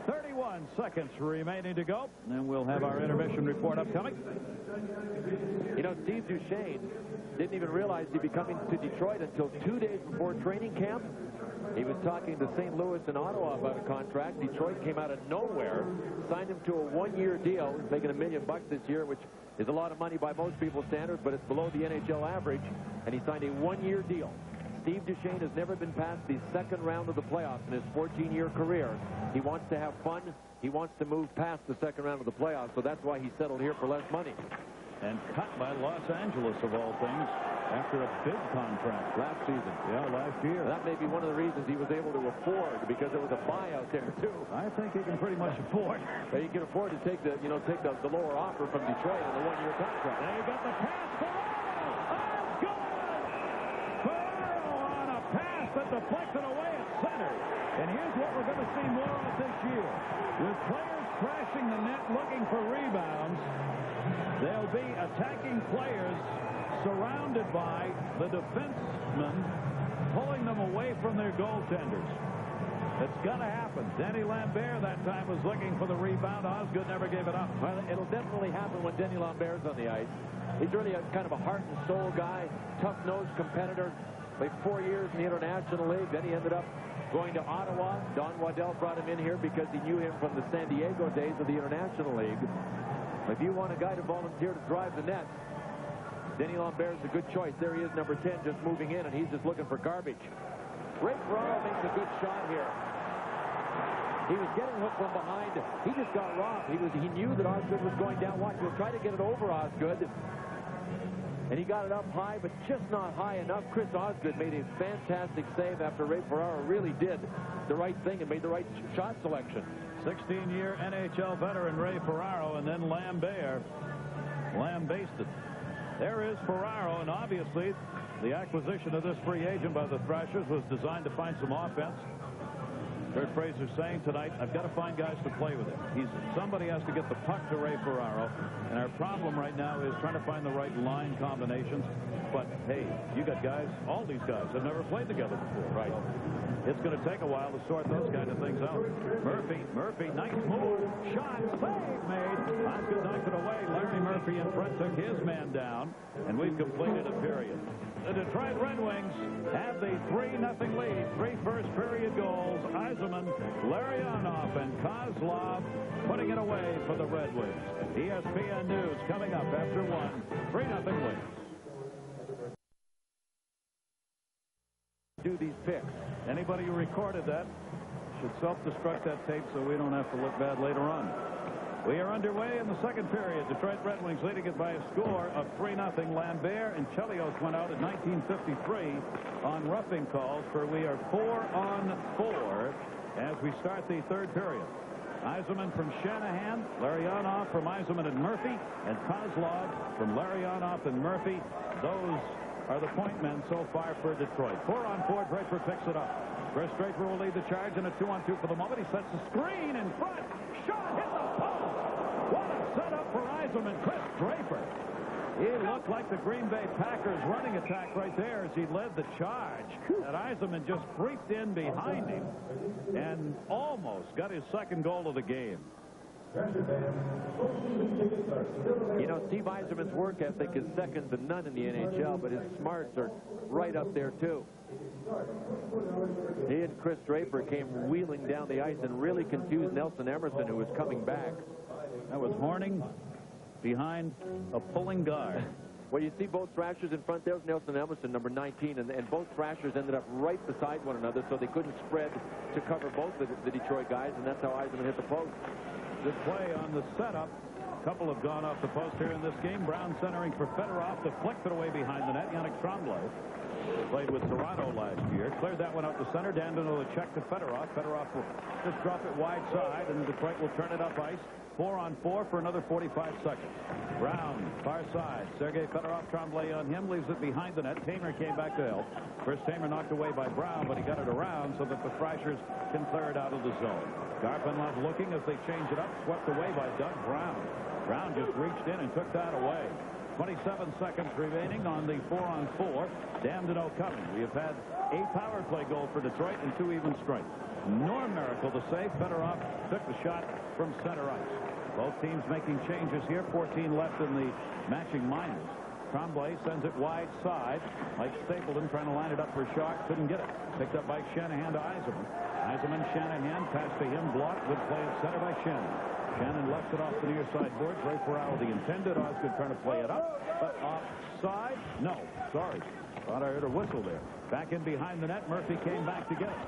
31 seconds remaining to go, and we'll have our intermission report upcoming. You know, Steve Duchesne didn't even realize he'd be coming to Detroit until 2 days before training camp. He was talking to St. Louis and Ottawa about a contract. Detroit came out of nowhere, signed him to a 1-year deal. He's making $1 million this year, which is a lot of money by most people's standards, but it's below the NHL average, and he signed a 1-year deal. Steve Duchesne has never been past the 2nd round of the playoffs in his 14-year career. He wants to have fun. He wants to move past the 2nd round of the playoffs, so that's why he settled here for less money. And cut by Los Angeles, of all things, after a big contract last season. Yeah, last year. That may be one of the reasons he was able to afford, because there was a buyout there, too. I think he can pretty much afford. But he can afford to take the lower offer from Detroit on the 1-year contract. They got the pass. Ferraro on a pass that deflected away at center. And here's what we're going to see more of this year. With players crashing the net looking for rebounds, they'll be attacking players surrounded by the defensemen, pulling them away from their goaltenders. It's going to happen. Denny Lambert that time was looking for the rebound. Osgood never gave it up. Well, it'll definitely happen when Denny Lambert's on the ice. He's really kind of a heart and soul guy, tough-nosed competitor. Played 4 years in the International League. Then he ended up going to Ottawa. Don Waddell brought him in here because he knew him from the San Diego days of the International League. If you want a guy to volunteer to drive the net, Denny Lambert is a good choice. There he is, number 10, just moving in, and he's just looking for garbage. Ray Ferraro makes a good shot here. He was getting hooked from behind. He just got robbed. He knew that Osgood was going down. Watch, he'll try to get it over Osgood. And he got it up high, but just not high enough. Chris Osgood made a fantastic save after Ray Ferraro really did the right thing and made the right shot selection. 16-year NHL veteran Ray Ferraro, and then Lambert. Lambasted. There is Ferraro, and obviously the acquisition of this free agent by the Thrashers was designed to find some offense. Kurt Fraser saying tonight, I've got to find guys to play with it. Somebody has to get the puck to Ray Ferraro, and our problem right now is trying to find the right line combinations. But, hey, you got guys, all these guys have never played together before. Right. It's going to take a while to sort those kind of things out. Murphy, nice move. Shot, save made. Osgood knocked it away. Larry Murphy in front took his man down, and we've completed a period. The Detroit Red Wings have the 3-0 lead. 3 first-period goals. Yzerman, Larionov, and Kozlov putting it away for the Red Wings. ESPN News coming up after 1. 3-0 Wings. Do these picks. Anybody who recorded that should self-destruct that tape so we don't have to look bad later on. We are underway in the second period. Detroit Red Wings leading it by a score of 3-0. Lambert and Chelios went out in 1953 on roughing calls, for we are 4-on-4 as we start the third period. Yzerman from Shanahan, Larionov from Yzerman and Murphy, and Kozlov from Larionov and Murphy. Those are the point men so far for Detroit. 4-on-4, Draper picks it up. Chris Draper will lead the charge in a 2-on-2 for the moment. He sets the screen in front. Shot hit the post. What a setup for Yzerman. Chris Draper. He looked like the Green Bay Packers running attack right there as he led the charge. And Yzerman just creeped in behind him and almost got his second goal of the game. You know, Steve Yzerman's work ethic is second to none in the NHL, but his smarts are right up there, too. He and Chris Draper came wheeling down the ice and really confused Nelson Emerson, who was coming back. That was Horning behind a pulling guard. Well, you see both Thrashers in front. There's Nelson Emerson, number 19, and both Thrashers ended up right beside one another, so they couldn't spread to cover both the Detroit guys, and that's how Yzerman hit the post. Good play on the setup. A couple have gone off the post here in this game. Brown centering for Fedorov, deflected away behind the net. Yannick Tremblay played with Toronto last year. Cleared that one out to center. Dandino the check to Fedorov. Fedorov will just drop it wide side, and Detroit will turn it up ice. 4-on-4 for another 45 seconds. Brown, far side. Sergei Fedorov, Tremblay on him, leaves it behind the net. Tamer came back to help. Chris Tamer knocked away by Brown, but he got it around so that the Thrashers can clear it out of the zone. Garpenlov looking as they change it up, swept away by Doug Brown. Brown just reached in and took that away. 27 seconds remaining on the 4-on-4. Dandino coming. We have had a power play goal for Detroit and 2 even strength. Norm Miracle to save. Fedorov took the shot from center ice. Both teams making changes here. 14 left in the matching minors. Tremblay sends it wide side. Mike Stapleton trying to line it up for a shot. Couldn't get it. Picked up by Shanahan to Yzerman. Yzerman, Shanahan, pass to him. Blocked. Good play at center by Shannon. Shannon left it off the near side boards. Ray Ferraro the intended. Osgood trying to play it up. But offside? No. Sorry. Thought I heard a whistle there. Back in behind the net. Murphy came back to get it.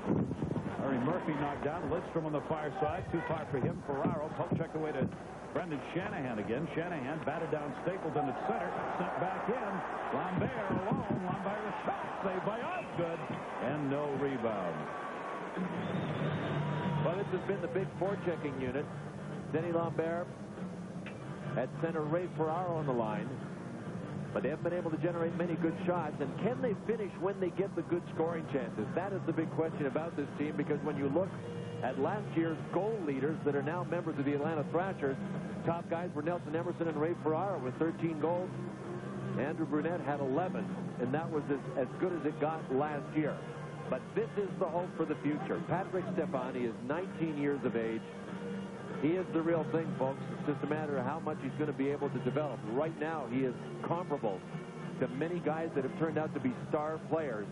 Larry Murphy knocked down. Lidstrom on the far side. Too far for him. Ferraro. Poke checked away to Brendan Shanahan again. Shanahan batted down Stapleton at center. Sent back in. Lambert alone. Lambert a shot. Saved by Osgood. And no rebound. Well, this has been the big forechecking unit. Denny Lambert at center, Ray Ferraro on the line. But they haven't been able to generate many good shots. And can they finish when they get the good scoring chances? That is the big question about this team, because when you look at last year's goal leaders that are now members of the Atlanta Thrashers, top guys were Nelson Emerson and Ray Ferraro with 13 goals. Andrew Brunette had 11, and that was as good as it got last year. But this is the hope for the future. Patrick Stefani is 19 years of age. He is the real thing, folks. It's just a matter of how much he's going to be able to develop. Right now, he is comparable to many guys that have turned out to be star players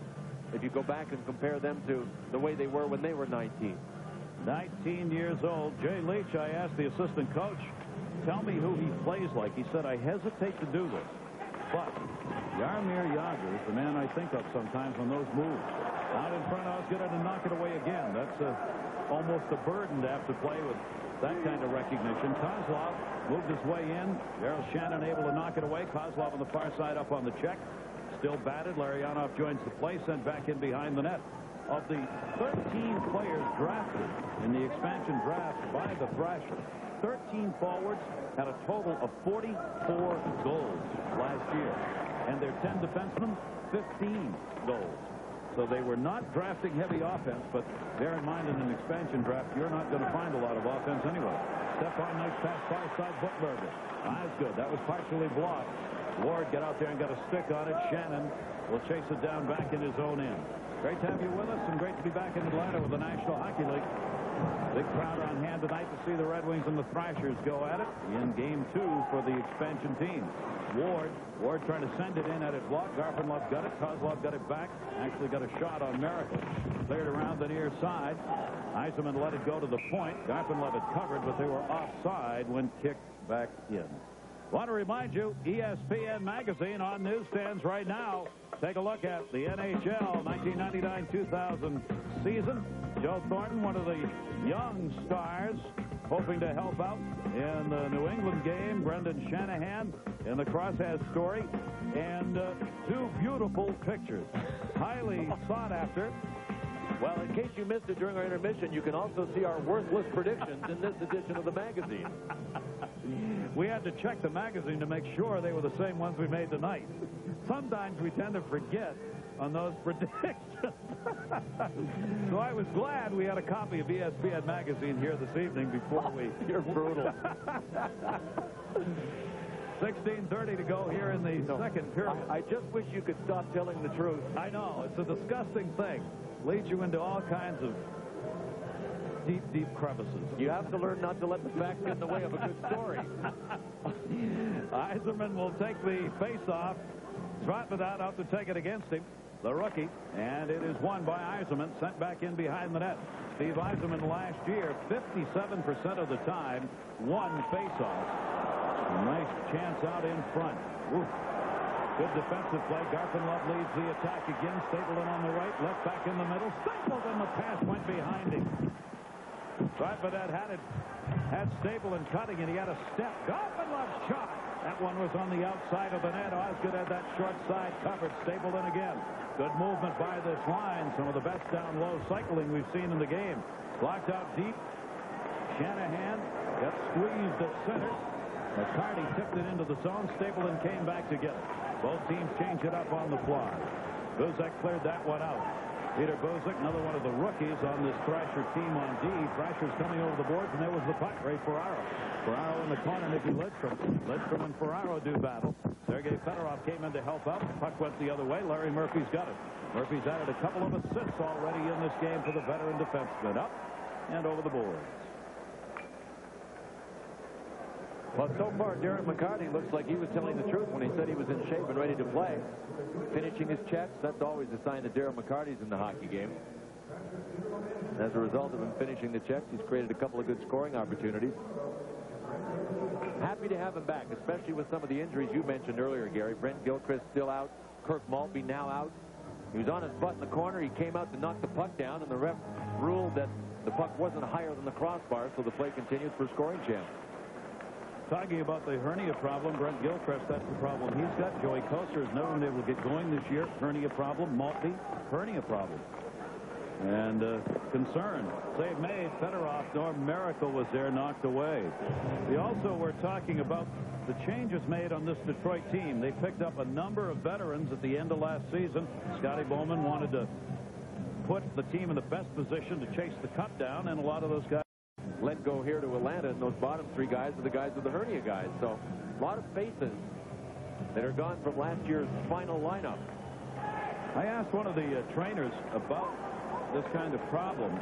if you go back and compare them to the way they were when they were 19. 19 years old. Jay Leach, I asked the assistant coach, tell me who he plays like. He said, I hesitate to do this. But Jaromir Jagr is the man I think of sometimes on those moves. Out in front, I was going to knock it away again. That's almost a burden to have to play with that kind of recognition. Kozlov moved his way in. Daryl Shannon able to knock it away. Kozlov on the far side up on the check. Still batted. Larionov joins the play, sent back in behind the net. Of the 13 players drafted in the expansion draft by the Thrashers, 13 forwards had a total of 44 goals last year. And their 10 defensemen, 15 goals. So they were not drafting heavy offense, but bear in mind in an expansion draft, you're not going to find a lot of offense anyway. Stepan, nice pass, far side, Buchberger. Eyes good. That was partially blocked. Ward got out there and got a stick on it. Shannon will chase it down back in his own end. Great to have you with us, and great to be back in Atlanta with the National Hockey League. Big crowd on hand tonight to see the Red Wings and the Thrashers go at it in Game 2 for the expansion team. Ward trying to send it in, at it blocked. Garpenlov got it. Kozlov got it back. Actually got a shot on Miracle. Cleared around the near side. Yzerman let it go to the point. Garpenlov had covered, but they were offside when kicked back in. Want to remind you, ESPN Magazine on newsstands right now. Take a look at the NHL 1999-2000 season. Joe Thornton, one of the young stars, hoping to help out in the New England game. Brendan Shanahan in the crosshair story. And two beautiful pictures. Highly sought after. Well, in case you missed it during our intermission, you can also see our worthless predictions in this edition of the magazine. We had to check the magazine to make sure they were the same ones we made tonight. Sometimes we tend to forget on those predictions. So I was glad we had a copy of ESPN Magazine here this evening before we... You're brutal. 16:30 to go here in the second period. I just wish you could stop telling the truth. I know. It's a disgusting thing. Leads you into all kinds of deep, deep crevices. You have to learn not to let the facts get in the way of a good story. Yzerman will take the face-off. Trotman out to take it against him, the rookie, and it is won by Yzerman, sent back in behind the net. Steve Yzerman last year, 57% of the time, won face-off. Nice chance out in front. Oof. Good defensive play. Garpenlov leads the attack again. Stapleton on the right, left back in the middle. Stapleton, the pass went behind him. Trotman had Stapleton cutting, and he had a step. Garpenlov's shot. That one was on the outside of the net. Osgood had that short side covered. Stapleton again. Good movement by this line. Some of the best down-low cycling we've seen in the game. Blocked out deep. Shanahan got squeezed at center. McCarty tipped it into the zone. Stapleton came back to get it. Both teams change it up on the fly. Buzek cleared that one out. Peter Buzek, another one of the rookies on this Thrasher team on D. Thrasher's coming over the boards, and there was the puck. Ray Ferraro. Ferraro in the corner, Nicky Lidstrom. Lidstrom and Ferraro do battle. Sergei Fedorov came in to help out. The puck went the other way. Larry Murphy's got it. Murphy's added a couple of assists already in this game for the veteran defenseman. Up and over the boards. Well, so far, Darren McCarty looks like he was telling the truth when he said he was in shape and ready to play. Finishing his checks, that's always a sign that Darren McCarty's in the hockey game. As a result of him finishing the checks, he's created a couple of good scoring opportunities. Happy to have him back, especially with some of the injuries you mentioned earlier, Gary. Brent Gilchrist still out. Kirk Maltby now out. He was on his butt in the corner. He came out to knock the puck down, and the ref ruled that the puck wasn't higher than the crossbar, so the play continued for scoring chance. Talking about the hernia problem, Brent Gilchrist, that's the problem he's got. Joey Koster has never been able to get going this year. Hernia problem. Maltby, hernia problem. And concern. Save made. Fedorov, Norm Miracle was there, knocked away. We also were talking about the changes made on this Detroit team. They picked up a number of veterans at the end of last season. Scotty Bowman wanted to put the team in the best position to chase the cut down, and a lot of those guys let go here to Atlanta, and those bottom three guys are the guys with the hernia guys. So a lot of faces that are gone from last year's final lineup. I asked one of the trainers about this kind of problem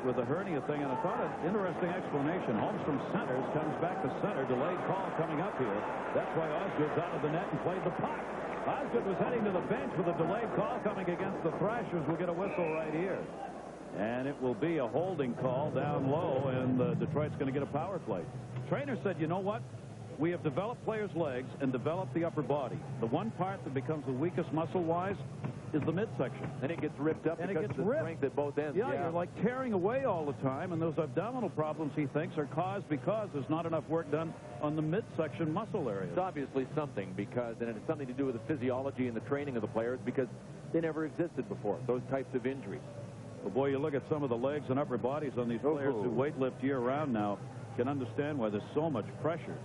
with the hernia thing, and I thought an interesting explanation. Holmstrom centers, comes back to center, delayed call coming up here. That's why Osgood's out of the net and played the puck. Osgood was heading to the bench with a delayed call coming against the Thrashers. We'll get a whistle right here. And it will be a holding call down low, and Detroit's going to get a power play. Trainer said, you know what? We have developed players' legs and developed the upper body. The one part that becomes the weakest muscle-wise is the midsection. And it gets ripped up because of the strength at both ends. Yeah, you're like tearing away all the time, and those abdominal problems, he thinks, are caused because there's not enough work done on the midsection muscle area. It's obviously something, because, and it's something to do with the physiology and the training of the players, because they never existed before, those types of injuries. Well, boy, you look at some of the legs and upper bodies on these players who weightlift year-round now, can understand why there's so much pressure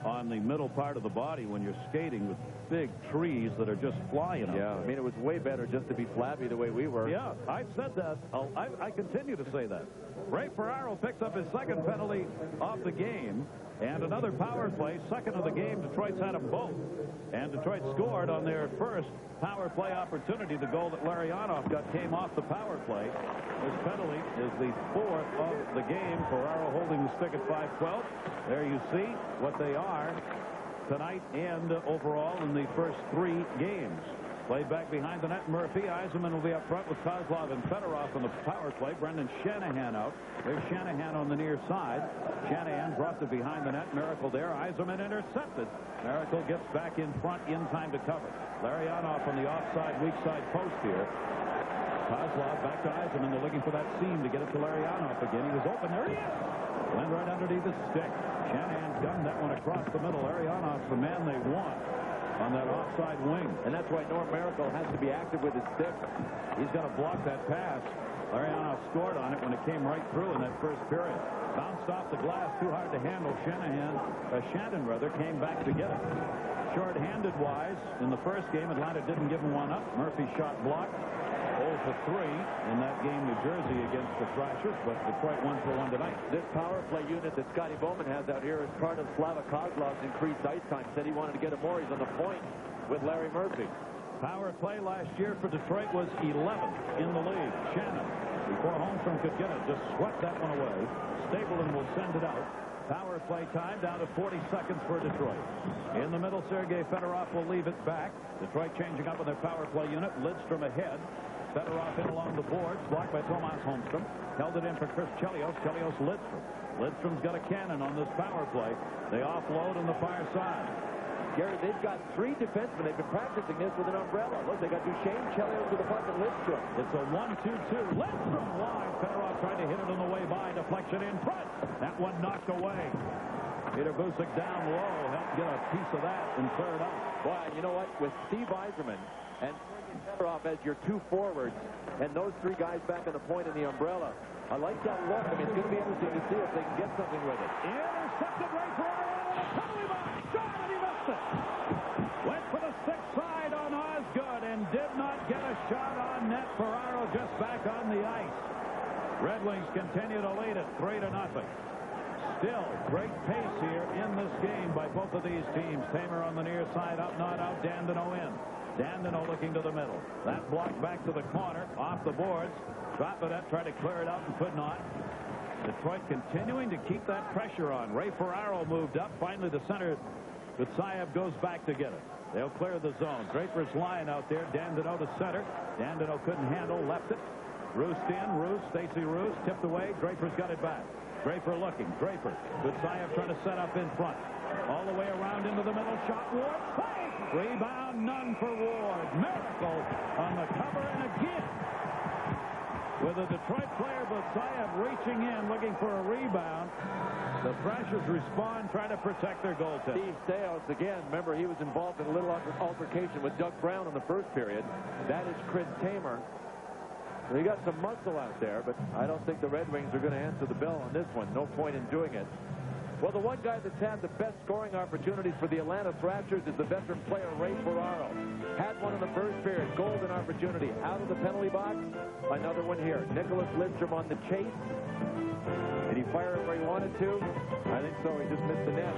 on the middle part of the body when you're skating with big trees that are just flying up. Yeah, I mean, it was way better just to be flabby the way we were. Yeah, I've said that. I continue to say that. Ray Ferraro picks up his second penalty of the game, and another power play, second of the game. Detroit's had them both. And Detroit scored on their first power play opportunity. The goal that Larionov got came off the power play. This penalty is the fourth of the game. Ferraro holding the stick at 5-12. There you see what they are tonight and overall in the first 3 games. Played back behind the net, Murphy. Yzerman will be up front with Kozlov and Fedorov on the power play. Brendan Shanahan out. There's Shanahan on the near side. Shanahan brought to behind the net. Miracle there. Yzerman intercepted. Miracle gets back in front in time to cover. Larionov on the offside, weak side post here. Kozlov back to Yzerman. They're looking for that seam to get it to Larionov again. He was open. There he is. Went right underneath the stick. Shanahan's gunned that one across the middle. Larionov's the man they want on that offside wing. And that's why Norm Miracle has to be active with his stick. He's got to block that pass. Larionov scored on it when it came right through in that first period. Bounced off the glass, too hard to handle. Shannon came back to get it. Short-handed wise, in the first game, Atlanta didn't give him one up. Murphy shot blocked. 0 for 3 in that game, New Jersey, against the Thrashers, but Detroit 1 for 1 tonight. This power play unit that Scotty Bowman has out here is part of Slava Kozlov's increased ice time. Said he wanted to get him more. He's on the point with Larry Murphy. Power play last year for Detroit was 11th in the league. Shannon, before Holmstrom could get it, just swept that one away. Stapleton will send it out. Power play time down to 40 seconds for Detroit. In the middle, Sergei Fedorov will leave it back. Detroit changing up with their power play unit. Lidstrom ahead. Fedorov in along the boards, blocked by Tomas Holmstrom. Held it in for Chris Chelios. Chelios Lidstrom. Lidstrom's got a cannon on this power play. They offload on the far side. Gary, they've got 3 defensemen. They've been practicing this with an umbrella. Look, they got Duchesne, Chelios with the puck, and Lidstrom. It's a 1-2-2. Lidstrom wide. Fedorov tried to hit it on the way by. Deflection in front. That one knocked away. Peter Busick down low. Helped get a piece of that and clear it out. Boy, you know what? With Steve Yzerman and Fedorov as your 2 forwards, and those 3 guys back on the point in the umbrella, I like that look. I mean, it's going to be interesting to see if they can get something with it. Intercepted right for Ariana. Penalty box. Shot, and he missed it. Went for the stick side on Osgood and did not get a shot on net. Ferraro just back on the ice. Red Wings continue to lead it 3-0. Still, great pace here in this game by both of these teams. Tamer on the near side, up, not out. Dandino in. Dandino looking to the middle. That block back to the corner, off the boards. Trapadet tried to clear it out and could not. Detroit continuing to keep that pressure on. Ray Ferraro moved up. Finally, the center, Gutsayev goes back to get it. They'll clear the zone. Draper's line out there. Dandino to center. Dandino couldn't handle, left it. Roost in. Roost, Stacey Roost, tipped away. Draper's got it back. Draper looking. Draper. Gutsayev trying to set up in front. All the way around into the middle. Shot. Ward. Fight! Rebound. None for Ward. Miracle on the cover and again. With a Detroit player, Gutsayev reaching in, looking for a rebound. The Thrashers respond, trying to protect their goaltender. Steve Staios, again, remember he was involved in a little altercation with Doug Brown in the first period. That is Chris Tamer. He got some muscle out there, but I don't think the Red Wings are going to answer the bell on this one. No point in doing it. Well, the one guy that's had the best scoring opportunities for the Atlanta Thrashers is the veteran player, Ray Ferraro. Had one in the first period. Golden opportunity. Out of the penalty box. Another one here. Nicholas Lidstrom on the chase. Did he fire it where he wanted to? I think so. He just missed the net.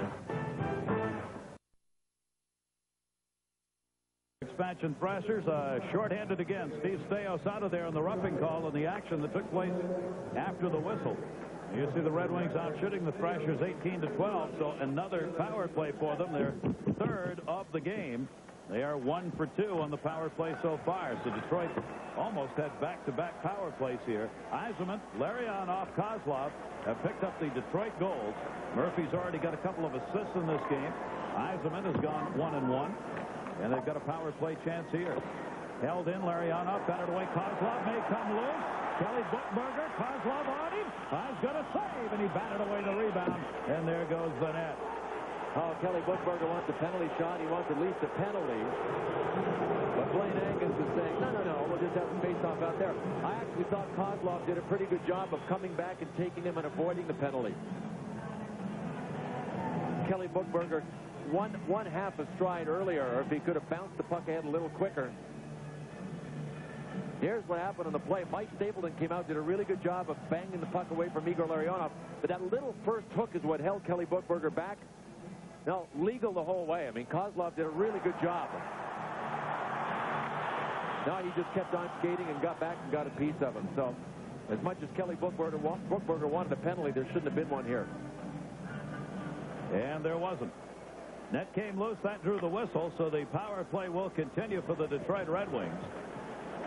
Expansion Thrashers shorthanded again. Steve Staios out of there on the roughing call in the action that took place after the whistle. You see the Red Wings out shooting the Thrashers 18-12, so another power play for them, their 3rd of the game. They are 1 for 2 on the power play so far. So Detroit almost had back-to-back power plays here. Yzerman, Larionov, Kozlov have picked up the Detroit goals. Murphy's already got a couple of assists in this game. Yzerman has gone 1-1, and they've got a power play chance here. Held in, Larionov batted away. Kozlov may come loose. Kelly Buchberger, Kozlov on him. He's going to save, and he batted away the rebound, and there goes the net. Oh, Kelly Buchberger wants a penalty shot. He wants at least a penalty. But Blaine Angus is saying, no, we'll just have a face-off out there. I actually thought Kozlov did a pretty good job of coming back and taking him and avoiding the penalty. Kelly Buchberger one half a stride earlier, or if he could have bounced the puck ahead a little quicker. Here's what happened on the play. Mike Stapleton came out, did a really good job of banging the puck away from Igor Larionov. But that little first hook is what held Kelly Buchberger back. No, legal the whole way. I mean, Kozlov did a really good job. Now he just kept on skating and got back and got a piece of him. So, as much as Kelly Buchberger wanted a penalty, there shouldn't have been one here. And there wasn't. Net came loose. That drew the whistle, so the power play will continue for the Detroit Red Wings.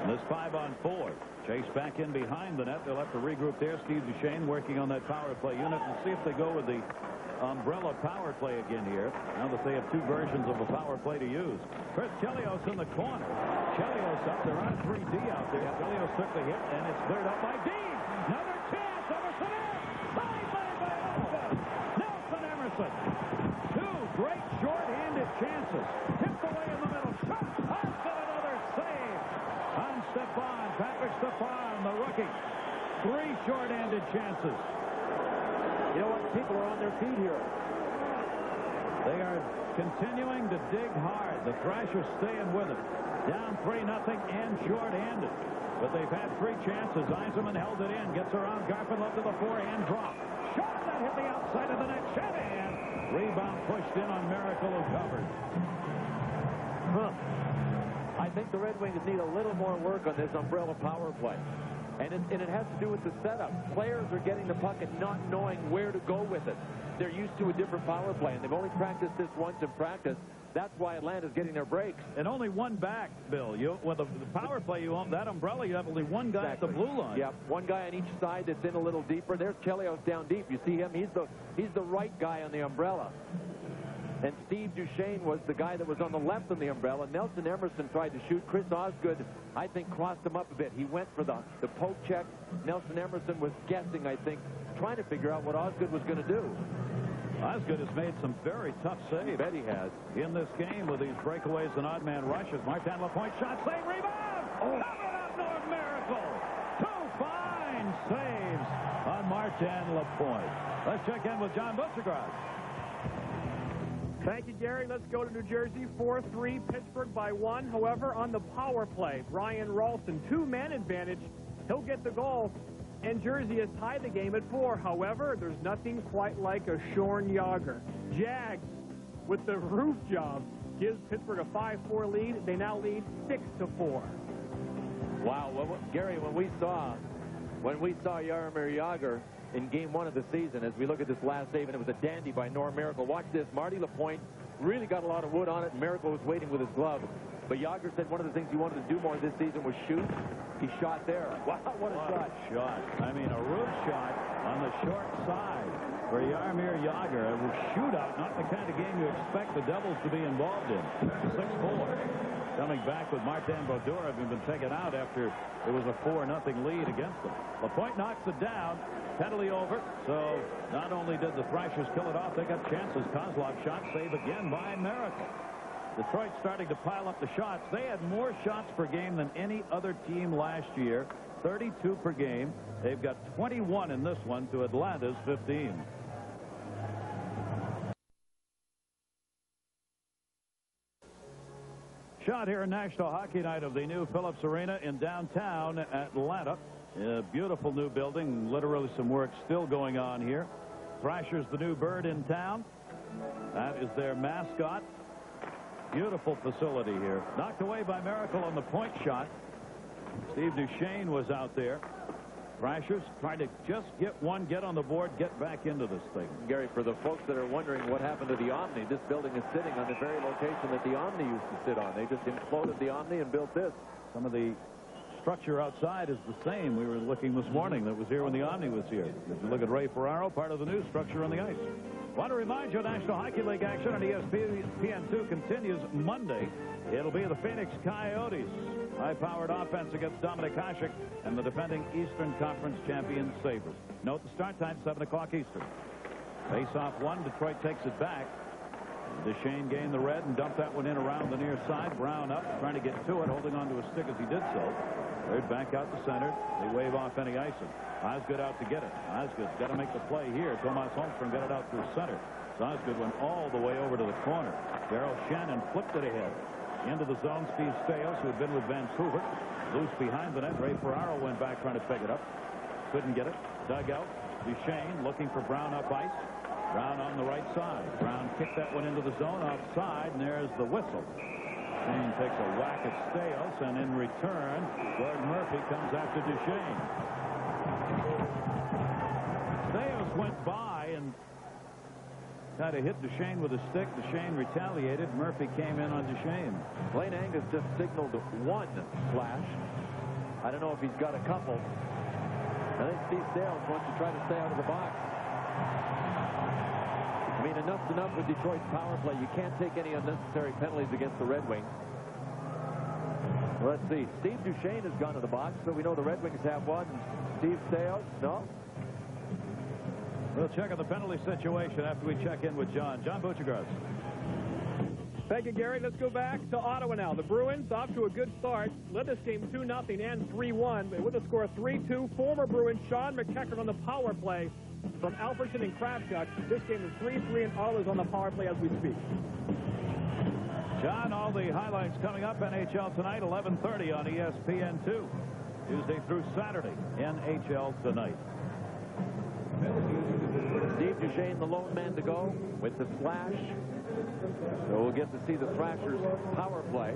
And this 5-on-4. Chase back in behind the net. They'll have to regroup there. Steve Duchesne working on that power play unit and see if they go with the umbrella power play again here, now that they have 2 versions of a power play to use. Chris Chelios in the corner. Chelios up. They're on 3D out there. Chelios took the hit, and it's cleared up by Dean. Another chance. Emerson in. Save by Nelson Emerson. 2 great short-handed chances. Tipped away in the middle. Shot. Hudson, another save on Stepan. Patrick Stepan, the rookie. 3 short-handed chances. You know what? People are on their feet here. They are continuing to dig hard. The Thrashers staying with it. Down 3-0 and short-handed. But they've had 3 chances. Yzerman held it in. Gets around Garfin up to the forehand drop. Shot that hit the outside of the net. Shanahan. Rebound pushed in on Miracle, who covered. I think the Red Wings need a little more work on this umbrella power play. And it has to do with the setup. Players are getting the puck and not knowing where to go with it. They're used to a different power play, and they've only practiced this once in practice. That's why Atlanta's getting their breaks. And only one back, Bill. With the power play, you own that umbrella, you have only one guy at the blue line. Yeah, one guy on each side that's in a little deeper. There's Chelios down deep. You see him? He's the right guy on the umbrella. And Steve Duchesne was the guy that was on the left on the umbrella. Nelson Emerson tried to shoot. Chris Osgood, I think, crossed him up a bit. He went for the poke check. Nelson Emerson was guessing, I think, trying to figure out what Osgood was going to do. Osgood has made some very tough saves. I bet he has. In this game with these breakaways and odd man rushes. Martin Lapointe shot, save, rebound! Covered up Norm Miracle! 2 fine saves on Martin Lapointe. Let's check in with John Buccigross. Thank you, Gary. Let's go to New Jersey. 4-3, Pittsburgh by 1. However, on the power play, Brian Ralston, 2-man advantage. He'll get the goal. And Jersey has tied the game at 4. However, there's nothing quite like a Shorn Yager. Jags, with the roof job, gives Pittsburgh a 5-4 lead. They now lead 6-4. Wow. Well, Gary, when we saw Jaromir Jagr in Game 1 of the season, as we look at this last save, and it was a dandy by Norm Miracle. Watch this. Marty Lapointe really got a lot of wood on it, and Miracle was waiting with his glove. But Jagr said one of the things he wanted to do more this season was shoot. He shot there. Wow, what a shot. I mean, a roof shot on the short side for Jaromir Jagr. A shootout, not the kind of game you expect the Devils to be involved in. 6-4. Coming back with Martin Brodeur, having been taken out after it was a 4-0 lead against them. Lapointe knocks it down. Penalty over. So not only did the Thrashers kill it off, they got chances. Kozlov shot, save again by Miracle. Detroit starting to pile up the shots. They had more shots per game than any other team last year. 32 per game. They've got 21 in this one to Atlanta's 15. Shot here in National Hockey Night of the new Phillips Arena in downtown Atlanta. A beautiful new building. Literally some work still going on here. Thrashers, the new bird in town. That is their mascot. Beautiful facility here. Knocked away by Miracle on the point shot. Steve Duchesne was out there. Thrashers trying to just get on the board, get back into this thing. Gary, for the folks that are wondering what happened to the Omni, this building is sitting on the very location that the Omni used to sit on. They just imploded the Omni and built this. Some of the structure outside is the same. We were looking this morning that was here when the Omni was here. If you look at Ray Ferraro, part of the new structure on the ice. Want to remind you, National Hockey League action on ESPN2 continues Monday. It'll be the Phoenix Coyotes. High-powered offense against Dominic Hasek and the defending Eastern Conference champion Sabres. Note the start time, 7 o'clock Eastern. Face-off one. Detroit takes it back. Duchesne gained the red and dumped that one in around the near side. Brown up, trying to get to it, holding onto a stick as he did so. Third back out to center. They wave off any icing. Osgood out to get it. Osgood's got to make the play here. Tomas Holmstrom got it out through center. So Osgood went all the way over to the corner. Daryl Shannon flipped it ahead. Into the zone, Steve Staios, who had been with Vancouver. Loose behind the net. Ray Ferraro went back trying to pick it up. Couldn't get it. Dug out. Duchesne looking for Brown up ice. Brown on the right side. Brown kicked that one into the zone offside, and there's the whistle. Duchesne takes a whack at Staios, and in return, Gordon Murphy comes after Duchesne. Staios went by and tried to hit Duchesne with a stick. Duchesne retaliated. Murphy came in on Duchesne. Blaine Angus just signaled one flash. I don't know if he's got a couple. I think Steve Staios wants to try to stay out of the box. I mean, enough's enough with Detroit's power play. You can't take any unnecessary penalties against the Red Wings. Let's see. Steve Duchesne has gone to the box, so we know the Red Wings have one. Steve Staios, no. We'll check on the penalty situation after we check in with John. John Buccigross. Thank you, Gary. Let's go back to Ottawa now. The Bruins off to a good start. Led this game 2-0 and 3-1. With a score of 3-2, former Bruin Sean McEachern on the power play from Alfredson and Kravchuk. This game is 3-3, and Ottawa's on the power play as we speak. John, all the highlights coming up. NHL tonight, 11:30 on ESPN2. Tuesday through Saturday, NHL tonight. Steve Duchesne, the lone man to go with the flash. So we'll get to see the Thrashers power play.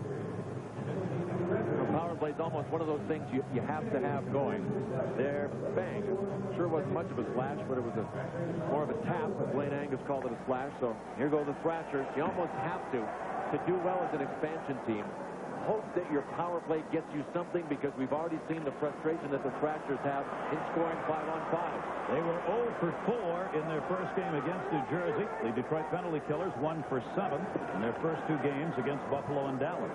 Power play is almost one of those things you have to have going. There, bang. Sure wasn't much of a splash, but it was more of a tap. Blaine Angus called it a splash. So here go the Thrashers. You almost have to do well as an expansion team. Hope that your power play gets you something, because we've already seen the frustration that the Thrashers have in scoring 5-on-5. They were 0 for 4 in their first game against New Jersey. The Detroit penalty killers 1 for 7 in their first 2 games against Buffalo and Dallas.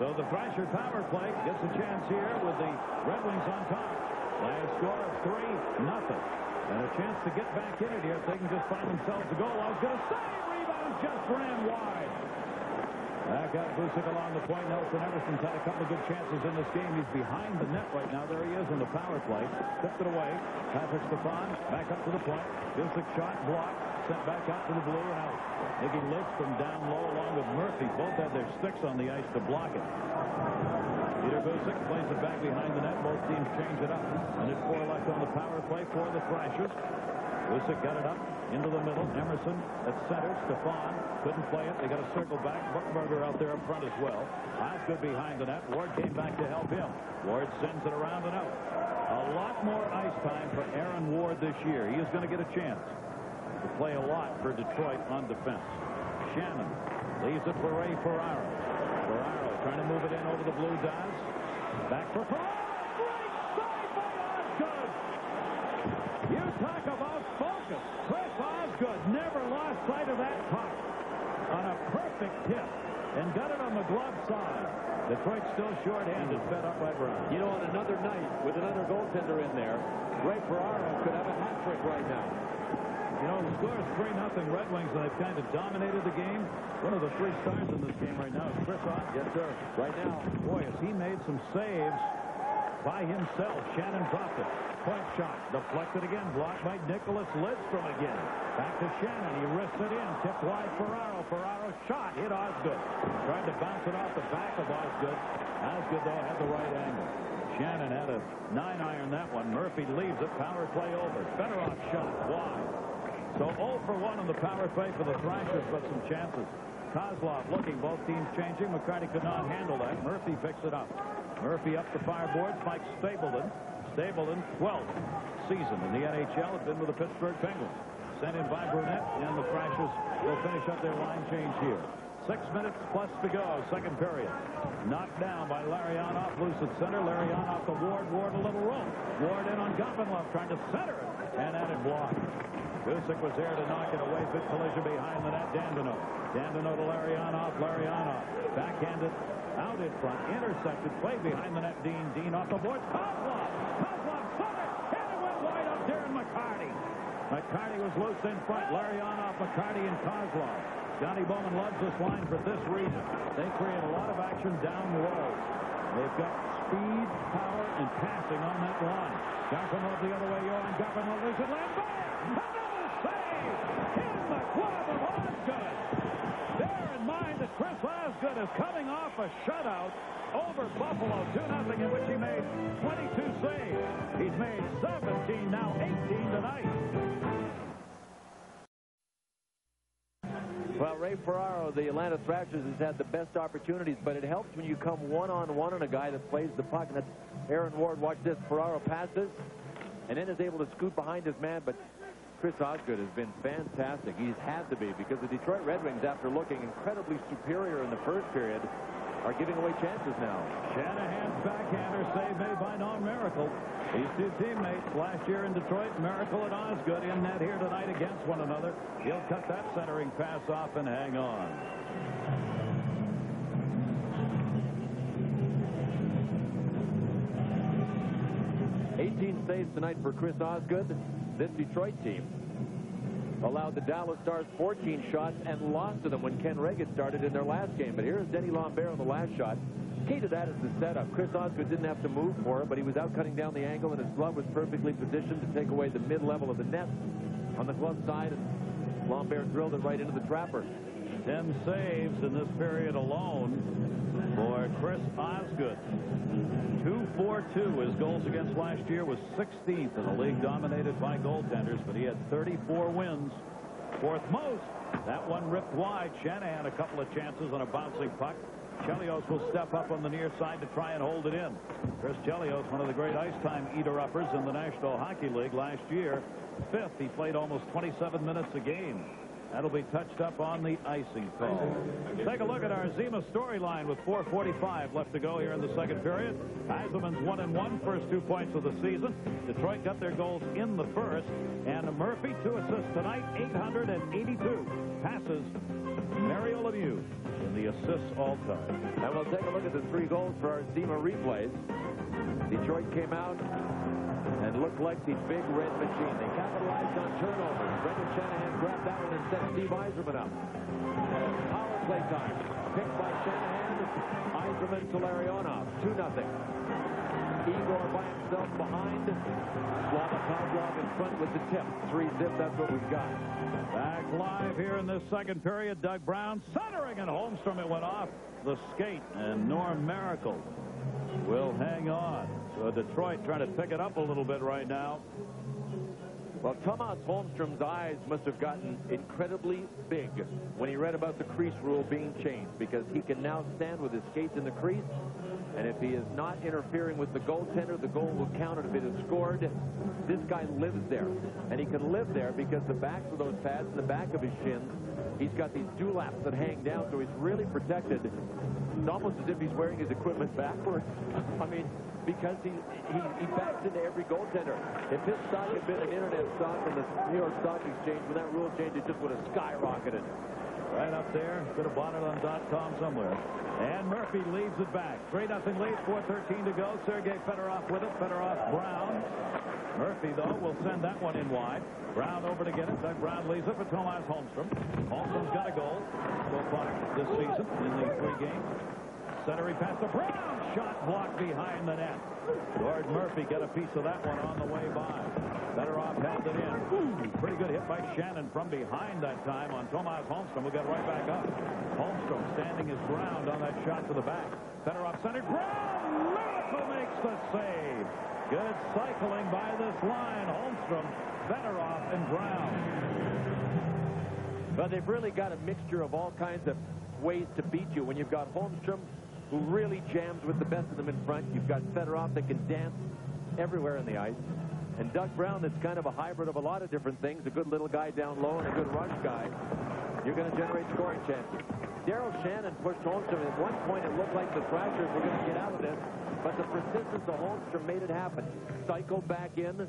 So the Thrasher power play gets a chance here with the Red Wings on top by a score of 3-0. And a chance to get back in it here if they can just find themselves a goal. I was going to say, rebound just ran wide. Back out Busick along the point. Nelson Emerson's had a couple of good chances in this game. He's behind the net right now. There he is in the power play. Tipped it away. Patrick Stefan back up to the point. Busick shot blocked. Sent back out to the blue and out. Nicky Lidstrom down low along with Murphy. Both had their sticks on the ice to block it. Peter Busick plays it back behind the net. Both teams change it up. And it's 4 left on the power play for the Thrashers. Busick got it up into the middle. Emerson at center. Stefan couldn't play it. They got to circle back. Buckberger out there up front as well. Osgood behind the net. Ward came back to help him. Ward sends it around and out. A lot more ice time for Aaron Ward this year. He is going to get a chance to play a lot for Detroit on defense. Shannon leaves it for Ray Ferraro. Ferraro trying to move it in over the blue dots. Back for Ferraro. Great save by Osgood. You talk about focus. Chris Osgood never lost sight of that puck on a perfect hit and got it on the glove side. Detroit still short-handed, fed up by Brown. You know, on another night with another goaltender in there, Ray Ferraro could have a hat trick right now. You know, the score is 3-0 Red Wings, and they've kind of dominated the game. One of the 3 stars in this game right now is Chris Osgood. Yes, sir. Right now. Boy, has he made some saves by himself. Shannon dropped it. Point shot. Deflected again. Blocked by Nicholas Lidstrom again. Back to Shannon. He wrists it in. Tipped wide Ferraro. Ferraro shot. Hit Osgood. Tried to bounce it off the back of Osgood. Osgood, though, had the right angle. Shannon had a 9-iron that one. Murphy leaves it. Power play over. Fedorov shot. Wide. So 0 for 1 on the power play for the Thrashers, but some chances. Kozlov looking. Both teams changing. McCarty could not handle that. Murphy picks it up. Murphy up the fireboards. Mike Stapleton. Stapleton, 12th season in the NHL, had been with the Pittsburgh Penguins. Sent in by Brunette, and the Thrashers will finish up their line change here. 6 minutes plus to go, second period. Knocked down by Larionov, loose at center. Larionov to Ward. Ward a little room. Ward in on Gopinov, trying to center it, and had it blocked. Gusick was there to knock it away. Big collision behind the net. Dandino. Dandino to Larionov. Larionov backhanded out in front. Intercepted. Play behind the net. Dean. Dean off the board. Kozlov. Kozlov centered. And it went wide up. Darren McCarty. McCarty was loose in front. Larionov, McCarty, and Kozlov. Johnny Bowman loves this line for this reason. They create a lot of action down low. They've got speed, power, and passing on that line. Gopinov the other way. Johan Gopinov leaves it. Lambert! Another save! In the glove of Osgood! Bear in mind that Chris Osgood is coming off a shutout over Buffalo, 2-0, in which he made 22 saves. He's made 17, now 18 tonight. Well, Ray Ferraro, the Atlanta Thrashers, has had the best opportunities, but it helps when you come one-on-one on a guy that plays the puck. And that's Aaron Ward. Watch this. Ferraro passes and then is able to scoot behind his man, but Chris Osgood has been fantastic. He's had to be, because the Detroit Red Wings, after looking incredibly superior in the first period, are giving away chances now. Shanahan's backhander save made by Norm Miracle. These two teammates last year in Detroit, Miracle and Osgood, in net here tonight against one another. He'll cut that centering pass off and hang on. Saves tonight for Chris Osgood. This Detroit team allowed the Dallas Stars 14 shots and lost to them when Ken Reagan started in their last game. But here's Denny Lambert on the last shot. Key to that is the setup. Chris Osgood didn't have to move for it, but he was out cutting down the angle, and his glove was perfectly positioned to take away the mid-level of the net on the glove side. And Lambert drilled it right into the trapper. 10 saves in this period alone for Chris Osgood. 2-4-2. His goals against last year was 16th in the league, dominated by goaltenders, but he had 34 wins. Fourth most. That one ripped wide. Shanahan a couple of chances on a bouncing puck. Chelios will step up on the near side to try and hold it in. Chris Chelios, one of the great ice time eater-uppers in the National Hockey League last year. Fifth, he played almost 27 minutes a game. That'll be touched up on the icing call. Take a look at our Zima storyline with 4:45 left to go here in the second period. Yzerman's 1-1, first 2 points of the season. Detroit got their goals in the first. And Murphy, 2 assists tonight, 882 passes. Mario Lemieux in the assists all-time. And we'll take a look at the 3 goals for our Zima replays. Detroit came out and looked like the big red machine. They capitalized on turnovers. Brendan Shanahan grabbed that one and set Steve Yzerman up. Power play time. Picked by Shanahan. Yzerman to Larionov. 2-0. Igor by himself behind. Slava Kozlov in front with the tip. 3-zip. That's what we've got. Back live here in this second period. Doug Brown centering, and Holmstrom, it went off the skate, and Norm Miracle will hang on. So Detroit trying to pick it up a little bit right now. Well, Tomas Holmstrom's eyes must have gotten incredibly big when he read about the crease rule being changed, because he can now stand with his skates in the crease, and if he is not interfering with the goaltender, the goal will count if it is scored. This guy lives there, and he can live there because the backs of those pads in the back of his shins, he's got these dewlaps that hang down, so he's really protected. It's almost as if he's wearing his equipment backwards. I mean, because he backs into every goaltender. If his stock had been an internet stock on the New York Stock Exchange, when that rule changed, it just would have skyrocketed. Right up there. Could have bought it on .com somewhere. And Murphy leads it back. 3-0 lead, 4:13 to go. Sergei Fedorov with it. Fedorov, Brown. Murphy, though, will send that one in wide. Brown over to get it. Doug Brown leaves it for Tomas Holmstrom. Holmstrom's got a goal so far this season in the 3 games. Centering pass to Brown. Shot blocked behind the net. Gord Murphy got a piece of that one on the way by. Fedorov held it in. Ooh, pretty good hit by Shannon from behind that time on Tomas Holmstrom, who got right back up. Holmstrom standing his ground on that shot to the back. Fedorov centered. Brown! Miracle makes the save. Good cycling by this line. Holmstrom, Fedorov, and Brown. But they've really got a mixture of all kinds of ways to beat you. When you've got Holmstrom, who really jams with the best of them in front. You've got Fedorov that can dance everywhere in the ice. And Doug Brown, that's kind of a hybrid of a lot of different things, a good little guy down low and a good rush guy. You're going to generate scoring chances. Daryl Shannon pushed Holmstrom. At one point, it looked like the Thrashers were going to get out of this, but the persistence of Holmstrom made it happen. Cycle back in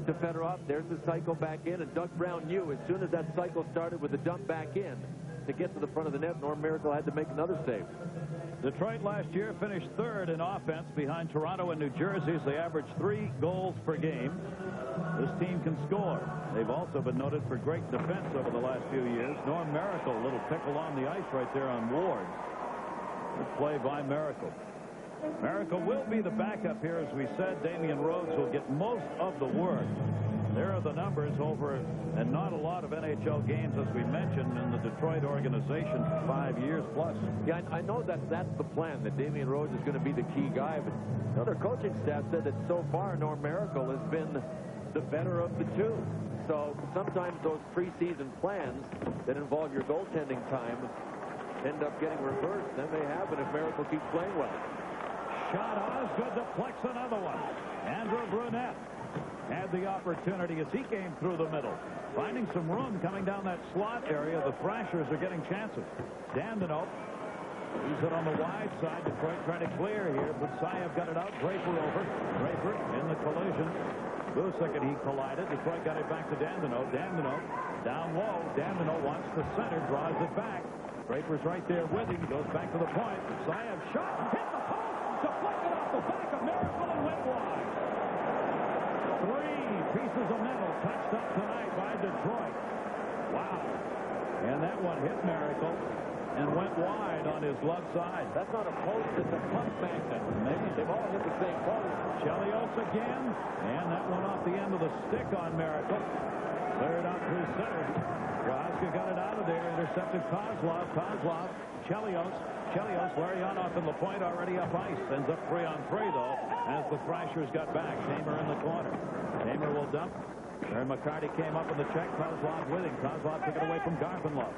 to Fedorov. There's the cycle back in, and Doug Brown knew as soon as that cycle started with the dump back in to get to the front of the net, Norm Miracle had to make another save. Detroit last year finished third in offense behind Toronto and New Jersey as they averaged 3 goals per game. This team can score. They've also been noted for great defense over the last few years. Norm Miracle, a little pickle on the ice right there on Ward. Good play by Miracle. Miracle will be the backup here, as we said. Damian Rhodes will get most of the work. There are the numbers over, and not a lot of NHL games, as we mentioned, in the Detroit organization for 5 years plus. Yeah, I know that's the plan, that Damian Rhodes is going to be the key guy, but their coaching staff said that so far Norm Miracle has been the better of the two. So sometimes those preseason plans that involve your goaltending time end up getting reversed. Then they happen if Miracle keeps playing well. Shot Osgood deflects another one. Andrew Brunette had the opportunity as he came through the middle. Finding some room coming down that slot area. The Thrashers are getting chances. Dandino. He's it on the wide side. Detroit trying to clear here. Butsayev got it out. Draper over. Draper in the collision. Busick and he collided. Detroit got it back to Dandino. Dandino down low. Dandino wants the center. Draws it back. Draper's right there with him. Goes back to the point. Butsayev shot. Hit the post. Deflected off the back of Miracle and went wide. 3 pieces of metal touched up tonight by Detroit. Wow. And that one hit Miracle and went wide on his left side. That's not a post, it's a puck magnet. Maybe they've all hit the same post. Chelios again, and that one off the end of the stick on Miracle. Cleared out through center. Grozka got it out of there, intercepted Kozlov. Kozlov, Chelios. Chelios, Larionov in the point, already up ice. Ends up 3-on-3, though, as the Thrashers got back. Tamer in the corner. Tamer will dump. Aaron McCarty came up in the check. Kozlov with him. Kozlov took it away from Garfinlov.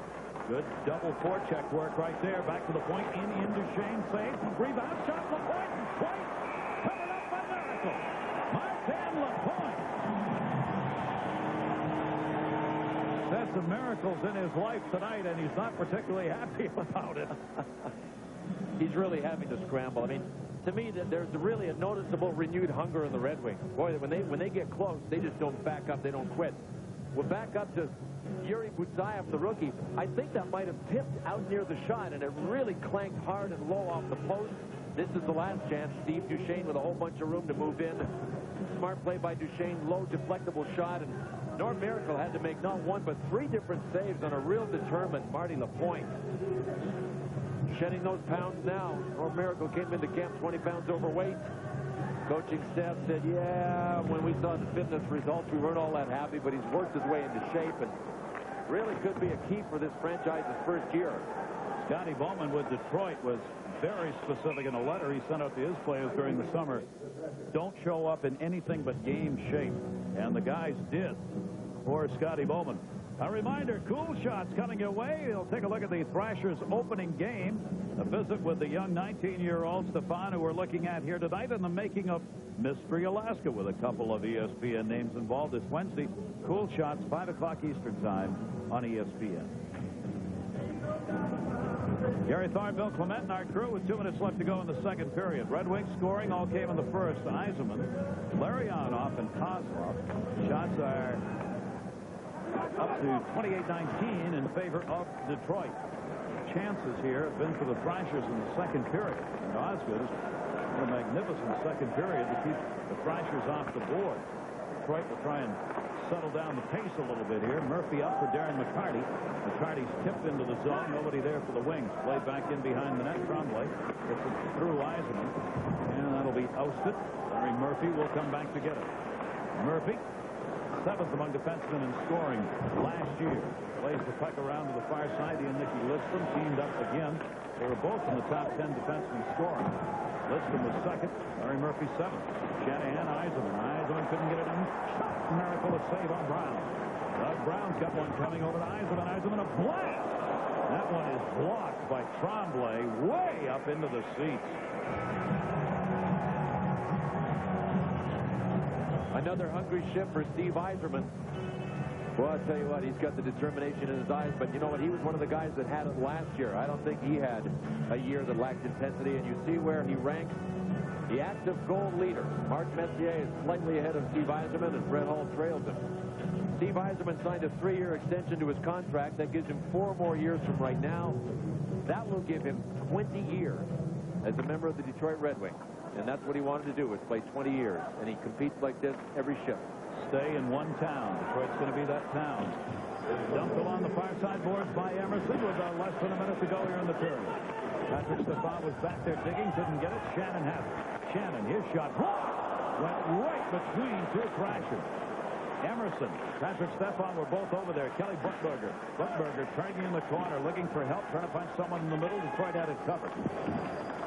Good double forecheck work right there. Back to the point. In Duchesne. Save. Rebound. Shot. LaPointe. White. Covered up by Miracle. Martin LaPointe. Says the miracles in his life tonight, and he's not particularly happy about it. He's really having to scramble. I mean, to me, there's really a noticeable renewed hunger in the Red Wings. Boy, when they get close, they just don't back up. They don't quit. We're back up to Yuri Butsayev, the rookie. I think that might have tipped out near the shot, and it really clanked hard and low off the post. This is the last chance. Steve Duchesne with a whole bunch of room to move in. Smart play by Duchesne. Low, deflectable shot, and Norm Miracle had to make not one, but 3 different saves on a real determined Marty LaPointe. Shedding those pounds now. Norm Miracle came into camp 20 pounds overweight. Coaching staff said, yeah, when we saw the fitness results, we weren't all that happy, but he's worked his way into shape and really could be a key for this franchise's first year. Scotty Bowman with Detroit was very specific in a letter he sent out to his players during the summer. Don't show up in anything but game shape. And the guys did for Scotty Bowman. A reminder, Cool Shots coming your way. We'll take a look at the Thrashers opening game. A visit with the young 19-year-old Stefan, who we're looking at here tonight, in the making of Mystery Alaska, with a couple of ESPN names involved this Wednesday. Cool Shots, 5 o'clock Eastern Time on ESPN. Gary Thorne, Bill Clement, and our crew with 2 minutes left to go in the second period. Red Wings scoring all came in the first. Yzerman, Larionov, and Kozlov. Shots are up to 28-19 in favor of Detroit. Chances here have been for the Thrashers in the second period. And Osgood had a magnificent second period to keep the Thrashers off the board. Detroit will try and settle down the pace a little bit here. Murphy up for Darren McCarty. McCarty's tipped into the zone. Nobody there for the Wings. Played back in behind the net. Tremblay gets it through Yzerman. And that'll be ousted. Larry Murphy will come back to get it. Murphy, 7th among defensemen in scoring last year. Plays the puck around to the far side. He and Nicky Lidstrom teamed up again. They were both in the top 10 defensemen scoring. Lidstrom was 2nd. Larry Murphy 7th. Shanahan, Yzerman. Yzerman couldn't get it in. Miracle of save on Brown. Doug Brown's got one coming over to Yzerman. Yzerman a blast. That one is blocked by Tremblay way up into the seats. Another hungry shift for Steve Yzerman. Well, I'll tell you what, he's got the determination in his eyes, but you know what? He was one of the guys that had it last year. I don't think he had a year that lacked intensity, and you see where he ranks. The active goal leader, Mark Messier, is slightly ahead of Steve Yzerman, and Brett Hull trails him. Steve Yzerman signed a 3-year extension to his contract. That gives him 4 more years from right now. That will give him 20 years as a member of the Detroit Red Wings. And that's what he wanted to do, was play 20 years. And he competes like this every shift. Stay in one town. Detroit's going to be that town. Dumped along the far side boards by Emerson with less than a minute to go here in the period. Patrick Stepan was back there digging, couldn't get it. Shannon has it. Shannon, his shot went right between 2 Thrashers. Emerson, Patrick Stepan were both over there. Kelly Buchberger. Buchberger turning in the corner, looking for help, trying to find someone in the middle. Detroit had it covered.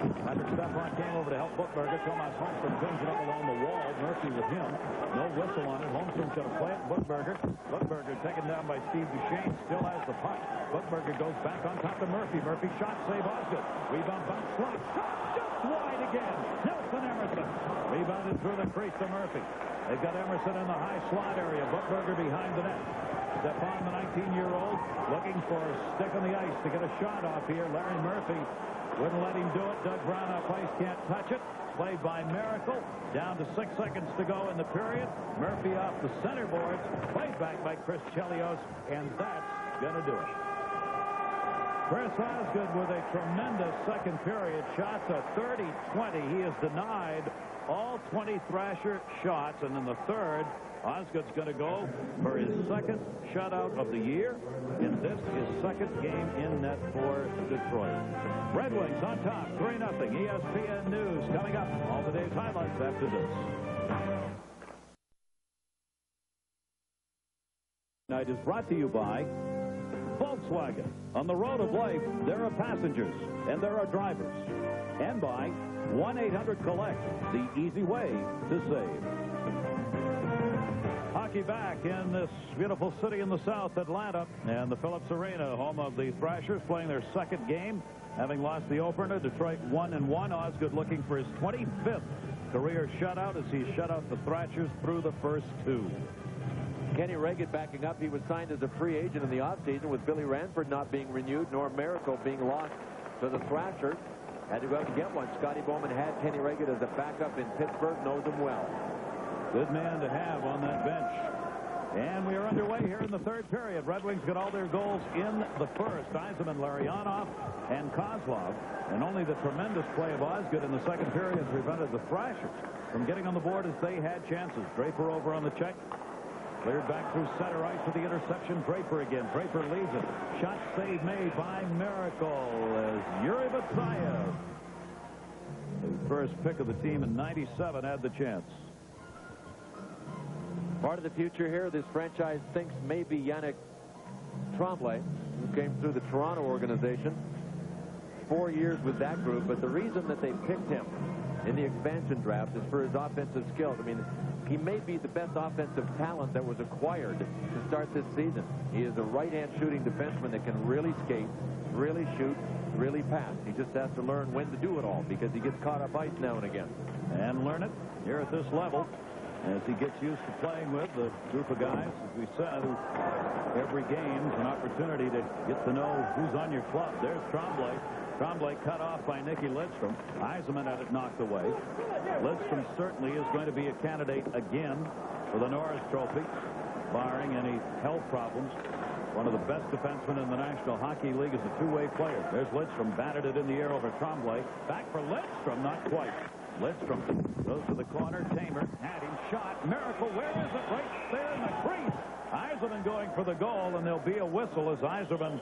Patrick Stepan came over to help Buchberger. Tomas Holmstrom pins it up along the wall. Murphy with him. No whistle on it. Holmstrom's going to play it. Buchberger taken down by Steve Duchesne. Still has the puck. Buchberger goes back on top to Murphy. Murphy shot, save Osgood. Rebound, bounce, slot. Just wide again. Nelson Emerson. Rebounded through the crease to Murphy. They've got Emerson in the high slot area. Buchberger behind the net. Stepan, the 19-year-old, looking for a stick on the ice to get a shot off here. Larry Murphy wouldn't let him do it. Doug Brown off ice, can't touch it. Played by Miracle. Down to 6 seconds to go in the period. Murphy off the center boards. Played back by Chris Chelios, and that's going to do it. Chris Osgood with a tremendous second period. Shots a 30-20. He is denied all 20 Thrasher shots, and in the third, Osgood's going to go for his second shutout of the year, and this is second game in net for Detroit. Red Wings on top, 3-0. ESPN News coming up. All the day's highlights after this. Night is brought to you by Volkswagen. On the road of life, there are passengers and there are drivers. And by 1-800-COLLECT, the easy way to save. Hockey back in this beautiful city in the South, Atlanta, and the Phillips Arena, home of the Thrashers, playing their second game. Having lost the opener, Detroit 1-1. Osgood looking for his 25th career shutout as he shut out the Thrashers through the first 2. Kenny Reagan backing up. He was signed as a free agent in the offseason with Billy Ranford not being renewed, nor Miracle being lost to the Thrashers. Had to go out and get one. Scotty Bowman had Kenny Reagan as a backup in Pittsburgh, knows him well. Good man to have on that bench. And we are underway here in the third period. Red Wings got all their goals in the first. Yzerman, Larionov, and Kozlov. And only the tremendous play of Osgood in the second period prevented the Thrashers from getting on the board as they had chances. Draper over on the check. Cleared back through center ice with the interception. Draper again. Draper leads it. Shot save made by Miracle as Yuri Vatsayev, the first pick of the team in '97, had the chance. Part of the future here, this franchise thinks maybe Yannick Tremblay, who came through the Toronto organization. 4 years with that group, but the reason that they picked him in the expansion draft is for his offensive skills. I mean, he may be the best offensive talent that was acquired to start this season. He is a right-hand shooting defenseman that can really skate, really shoot, really pass. He just has to learn when to do it all because he gets caught up ice now and again. And learn it here at this level as he gets used to playing with the group of guys, as we said, who every game is an opportunity to get to know who's on your club. There's Tremblay. Tremblay cut off by Nicky Lidstrom. Yzerman had it knocked away. Lidstrom certainly is going to be a candidate again for the Norris Trophy, barring any health problems. One of the best defensemen in the National Hockey League is a two-way player. There's Lidstrom, batted it in the air over Tremblay. Back for Lidstrom, not quite. Lidstrom goes to the corner. Tamer had him shot. Miracle, where is it? Right there in the crease. Yzerman going for the goal, and there'll be a whistle as Yzerman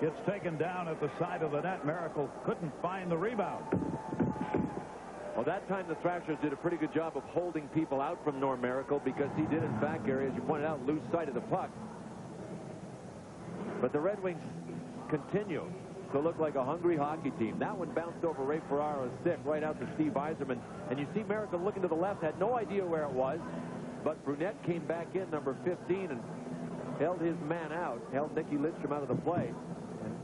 gets taken down at the side of the net. Miracle couldn't find the rebound. Well, that time the Thrashers did a pretty good job of holding people out from Norm Miracle because he did, in fact, Gary, as you pointed out, lose sight of the puck. But the Red Wings continue to look like a hungry hockey team. That one bounced over Ray Ferraro's stick right out to Steve Yzerman. And you see Miracle looking to the left, had no idea where it was. But Brunette came back in, number 15, and held his man out, held Nicky Lidstrom out of the play. And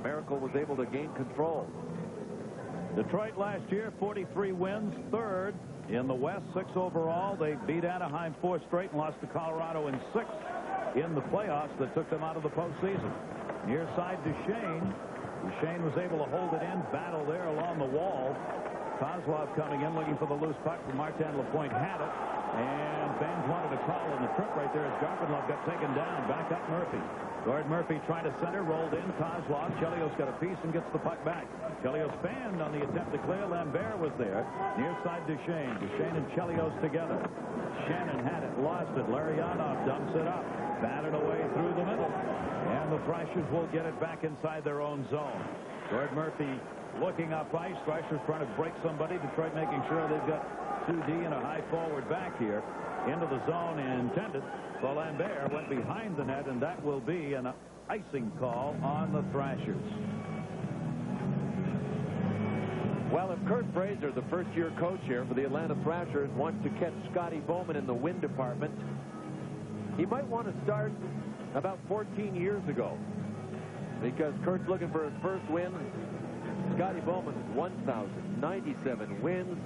Miracle was able to gain control. Detroit last year, 43 wins, third in the West, 6 overall. They beat Anaheim 4 straight and lost to Colorado in 6 in the playoffs that took them out of the postseason. Near side Duchesne. Duchesne was able to hold it in, battle there along the wall. Kozlov coming in, looking for the loose puck from Martin Lapointe, had it. And fans wanted a call on the trip right there as Garpenlov got taken down. Back up Murphy. Gord Murphy trying to center, rolled in. Kozlov. Chelios got a piece and gets the puck back. Chelios fanned on the attempt to clear. Lambert was there. Near side Duchesne. Duchesne and Chelios together. Shannon had it, lost it. Larionov dumps it up. Batted away through the middle. And the Thrashers will get it back inside their own zone. Gord Murphy looking up ice. Thrashers trying to break somebody. Detroit making sure they've got 2D and a high forward back here. Into the zone intended. So Lambert went behind the net, and that will be an icing call on the Thrashers. Well, if Curt Fraser, the first-year coach here for the Atlanta Thrashers, wants to catch Scotty Bowman in the win department, he might want to start about 14 years ago, because Curt's looking for his first win. Scotty Bowman, 1,097 wins.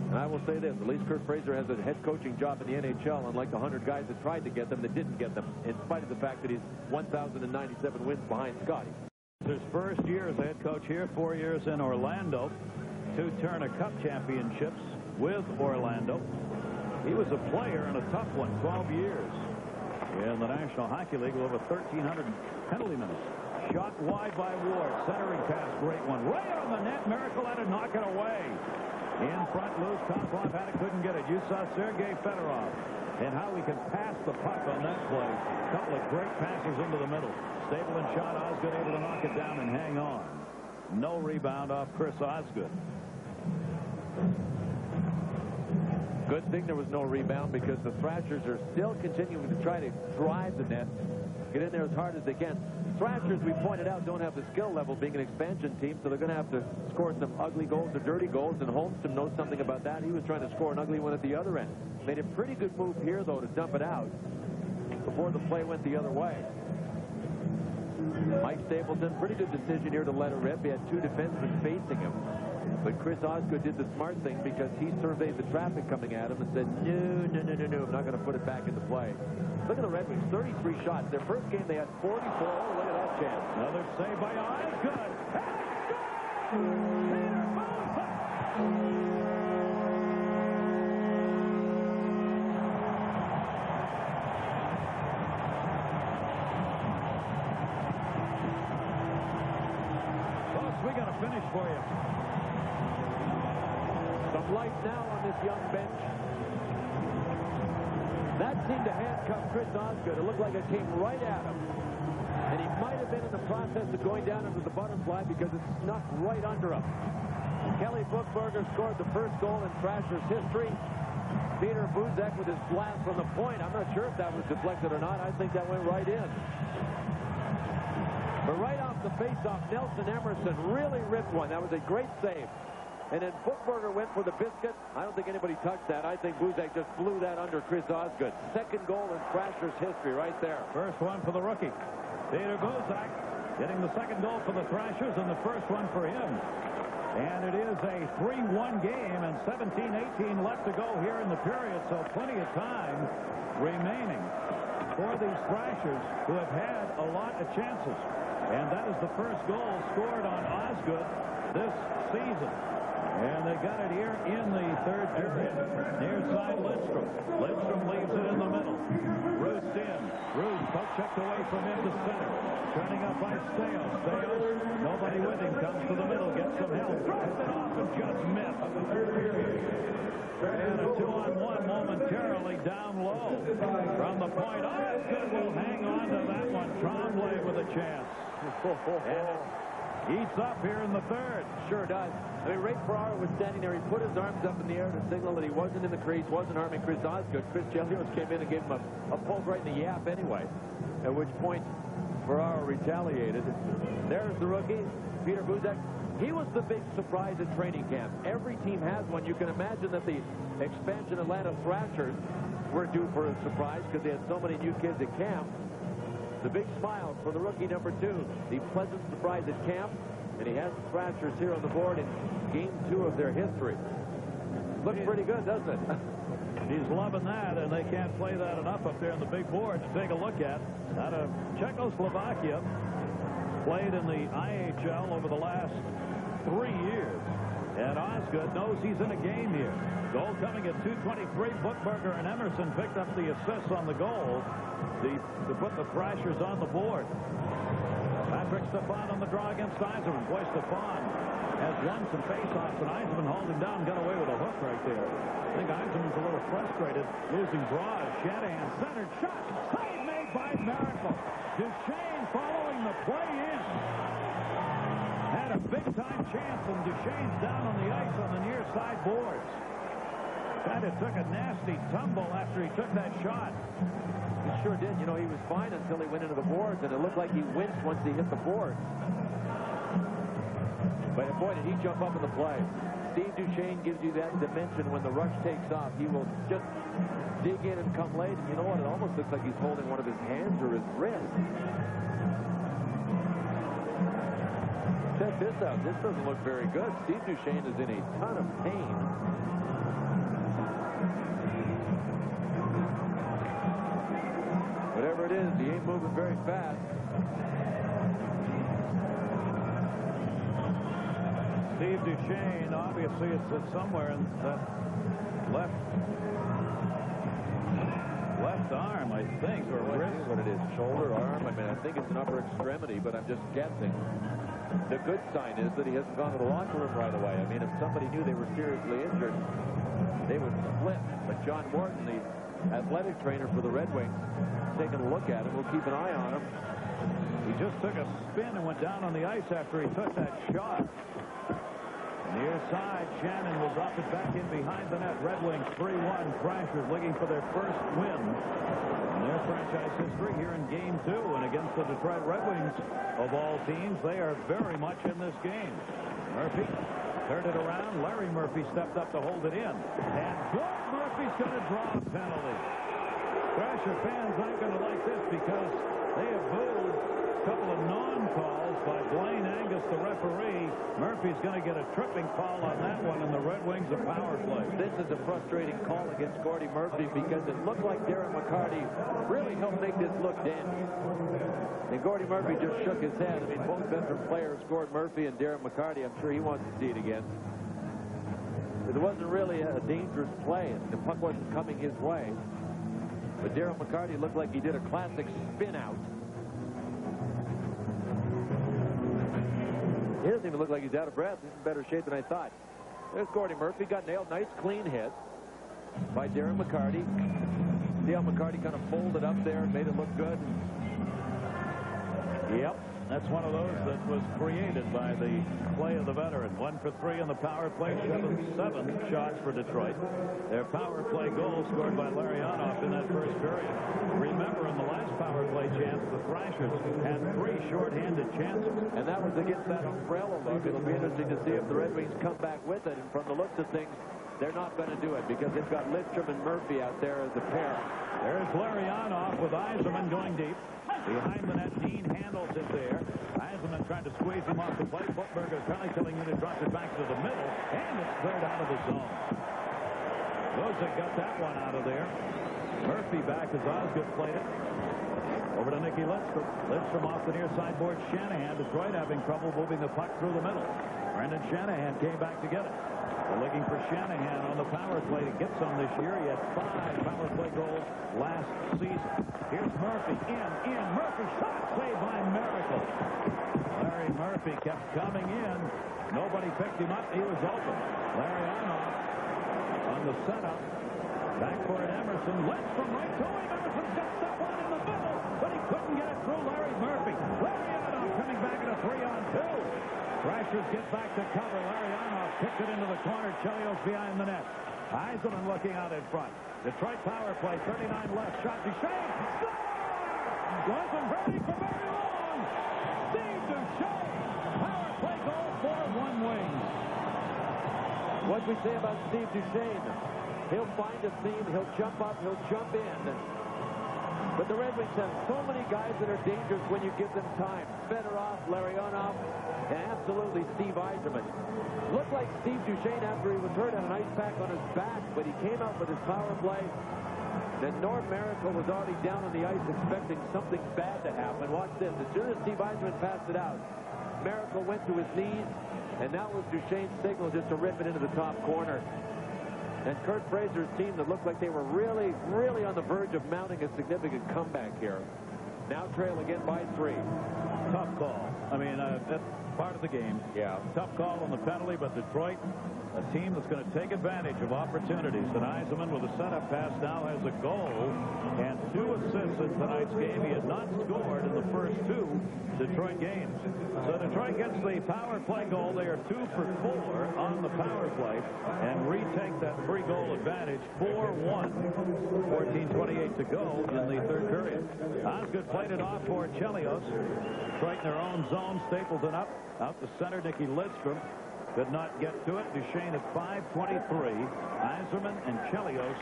And I will say this, at least Curt Fraser has a head coaching job in the NHL, unlike the 100 guys that tried to get them that didn't get them, in spite of the fact that he's 1,097 wins behind Scotty. His first year as head coach here, 4 years in Orlando, 2 Turner Cup championships with Orlando. He was a player in a tough one, 12 years in the National Hockey League with over 1,300 penalty minutes. Shot wide by Ward, centering pass, great one. Right on the net, Miracle had to knock it away. In front, loose. Kozlov had it, couldn't get it. You saw Sergei Fedorov and how he could pass the puck on that play. A couple of great passes into the middle. Stable and shot. Osgood able to knock it down and hang on. No rebound off Chris Osgood. Good thing there was no rebound, because the Thrashers are still continuing to try to drive the net, get in there as hard as they can. Thrashers, we pointed out, don't have the skill level being an expansion team, so they're going to have to score some ugly goals or dirty goals, and Holmstrom knows something about that. He was trying to score an ugly one at the other end. Made a pretty good move here, though, to dump it out before the play went the other way. Mike Stapleton, pretty good decision here to let it rip. He had 2 defensemen facing him. But Chris Osgood did the smart thing, because he surveyed the traffic coming at him and said, no, I'm not going to put it back into play. Look at the Red Wings, 33 shots. Their first game, they had 44. Oh, look at that chance. Another save by Osgood. Folks, we got a finish for you. Some life now on this young bench. That seemed to handcuff Chris Osgood. It looked like it came right at him. And he might have been in the process of going down under the butterfly, because it snuck right under him. Kelly Buchberger scored the first goal in Thrashers history. Peter Buzek with his blast from the point. I'm not sure if that was deflected or not. I think that went right in. But right off the faceoff, Nelson Emerson really ripped one. That was a great save. And then Buchberger went for the biscuit. I don't think anybody touched that. I think Buzek just blew that under Chris Osgood. Second goal in Thrashers history right there. First one for the rookie. Peter Buzek getting the second goal for the Thrashers, and the first one for him. And it is a 3-1 game, and 17-18 left to go here in the period, so plenty of time remaining for these Thrashers, who have had a lot of chances. And that is the first goal scored on Osgood this season. And they got it here in the third period. Near side Lidstrom. Lidstrom leaves it in the middle. Roost in. Roost poke checked away from him to center. Turning up by Stales. Stales, nobody with him, comes to the middle, gets some help. Drops it off and just missed. And a 2-on-1 momentarily down low. From the point, Osgood will hang on to that one. Tremblay with a chance. And eats up here in the third. Sure does. I mean, Ray Ferraro was standing there. He put his arms up in the air to signal that he wasn't in the crease, wasn't harming Chris Osgood. Chris Chelios came in and gave him a poke right in the yap anyway, at which point Ferraro retaliated. There's the rookie, Peter Buzek. He was the big surprise at training camp. Every team has one. You can imagine that the expansion Atlanta Thrashers were due for a surprise, because they had so many new kids at camp. The big smile for the rookie number 2. The pleasant surprise at camp. And he has the Thrashers here on the board in Game 2 of their history. Looks pretty good, doesn't it? He's loving that, and they can't play that enough up there on the big board to take a look at. Out of Czechoslovakia, played in the IHL over the last 3 years. And Osgood knows he's in a game here. Goal coming at 2:23. Buchberger and Emerson picked up the assists on the goal to put the Thrashers on the board. Patrick Stefan on the draw against Yzerman. Boy, Stefan has won some faceoffs, and Yzerman hauled him down and got away with a hook right there. I think Yzerman's a little frustrated, losing draws. Shanahan centered shot. Save made by Miracle. Duchesne following the play in. Had a big-time chance, and Duchesne's down on the ice on the near side boards. Kind of took a nasty tumble after he took that shot. He sure did. You know, he was fine until he went into the boards, and it looked like he winced once he hit the board. But boy, did he jump up in the play. Steve Duchesne gives you that dimension when the rush takes off. He will just dig in and come late. And you know what? It almost looks like he's holding one of his hands or his wrist. Check this out. This doesn't look very good. Steve Duchesne is in a ton of pain. Whatever it is, he ain't moving very fast. Steve Duchesne, obviously it's somewhere in that left arm, I think, or wrist. What it is, shoulder, arm. I mean, I think it's an upper extremity, but I'm just guessing. The good sign is that he hasn't gone to the locker room right away. I mean, if somebody knew they were seriously injured, they would split. But John Morton, the athletic trainer for the Red Wings, taking a look at him. We'll keep an eye on him. He just took a spin and went down on the ice after he took that shot. Near side, Shannon will drop it back in behind the net. Red Wings 3-1. Thrashers looking for their first win in their franchise history here in Game 2. And against the Detroit Red Wings, of all teams, they are very much in this game. Murphy turned it around. Larry Murphy stepped up to hold it in. And George Murphy's going to draw a penalty. Thrasher fans aren't going to like this because they have booed a couple of non-calls by Blaine Angus, the referee. Murphy's going to get a tripping call on that one, and the Red Wings a power play. This is a frustrating call against Gordy Murphy because it looked like Darren McCarty really helped make this look dandy. And Gordy Murphy just shook his head. I mean, both veteran players, Gord Murphy and Darren McCarty, I'm sure he wants to see it again. It wasn't really a dangerous play, and the puck wasn't coming his way. But Darren McCarty looked like he did a classic spin out. He doesn't even look like he's out of breath. He's in better shape than I thought. There's Gordy Murphy. Got nailed. Nice clean hit by Darren McCarty. See how McCarty kind of folded up there and made it look good? Yep. That's one of those that was created by the play of the veteran. 1 for 3 on the power play. 7 shots for Detroit. Their power play goal scored by Larionov in that first period. Remember, in the last power play chance, the Thrashers had 3 shorthanded chances. And that was against that umbrella look. It'll be interesting to see if the Red Wings come back with it. And from the looks of things, they're not going to do it because they've got Lidstrom and Murphy out there as a pair. There's Larionov with Yzerman going deep. Behind the net, Dean handles it there. Yzerman tried to squeeze him off the plate. Buchberger penalty unit drops it back to the middle, and it's cleared out of the zone. Bozak got that one out of there. Murphy back as Osgood played it. Over to Nicky Lidstrom. Lidstrom off the near sideboard. Shanahan. Detroit having trouble moving the puck through the middle. Brendan Shanahan came back to get it. They're looking for Shanahan on the power play to get some this year. He had 5 power play goals last season. Here's Murphy. In. Murphy shot saved by Miracle. Larry Murphy kept coming in. Nobody picked him up. He was open. Larionov on the setup. Back for it, Emerson. Lidstrom right to him. Emerson's got that one in the middle, but he couldn't get it through Larry Murphy. Larionov coming back at a 3-on-2. Thrashers get back to cover. Larionov kicked it into the corner. Chelios behind the net. Yzerman looking out in front. Detroit power play. 39 left. Shot Duchesne. Wasn't ready for very long. Steve Duchesne. Power play goal for One Wings. What we say about Steve Duchesne? He'll find a seam. He'll jump up. He'll jump in. But the Red Wings have so many guys that are dangerous when you give them time. Fedorov, Larionov, and absolutely Steve Yzerman. Looked like Steve Duchesne after he was hurt had an ice pack on his back, but he came out with his power play. Then Norm Miracle was already down on the ice expecting something bad to happen. Watch this. As soon as Steve Yzerman passed it out, Miracle went to his knees, and that was Duchesne's signal just to rip it into the top corner. And Curt Fraser's team that looked like they were really, really on the verge of mounting a significant comeback here. Now trail again by 3. Tough call. I mean, that's part of the game. Yeah. Tough call on the penalty, but Detroit, a team that's going to take advantage of opportunities. And Yzerman with a setup pass now has a goal and 2 assists in tonight's game. He had not scored in the first 2 Detroit games. So Detroit gets the power play goal. They are 2 for 4 on the power play and retake that 3-goal advantage. 4-1. 14:28 to go in the third period. Osgood played it off for Chelios. Detroit in their own zone. Stapleton up. Out to center. Nicky Lidstrom could not get to it. Duchesne at 5:23. Yzerman and Chelios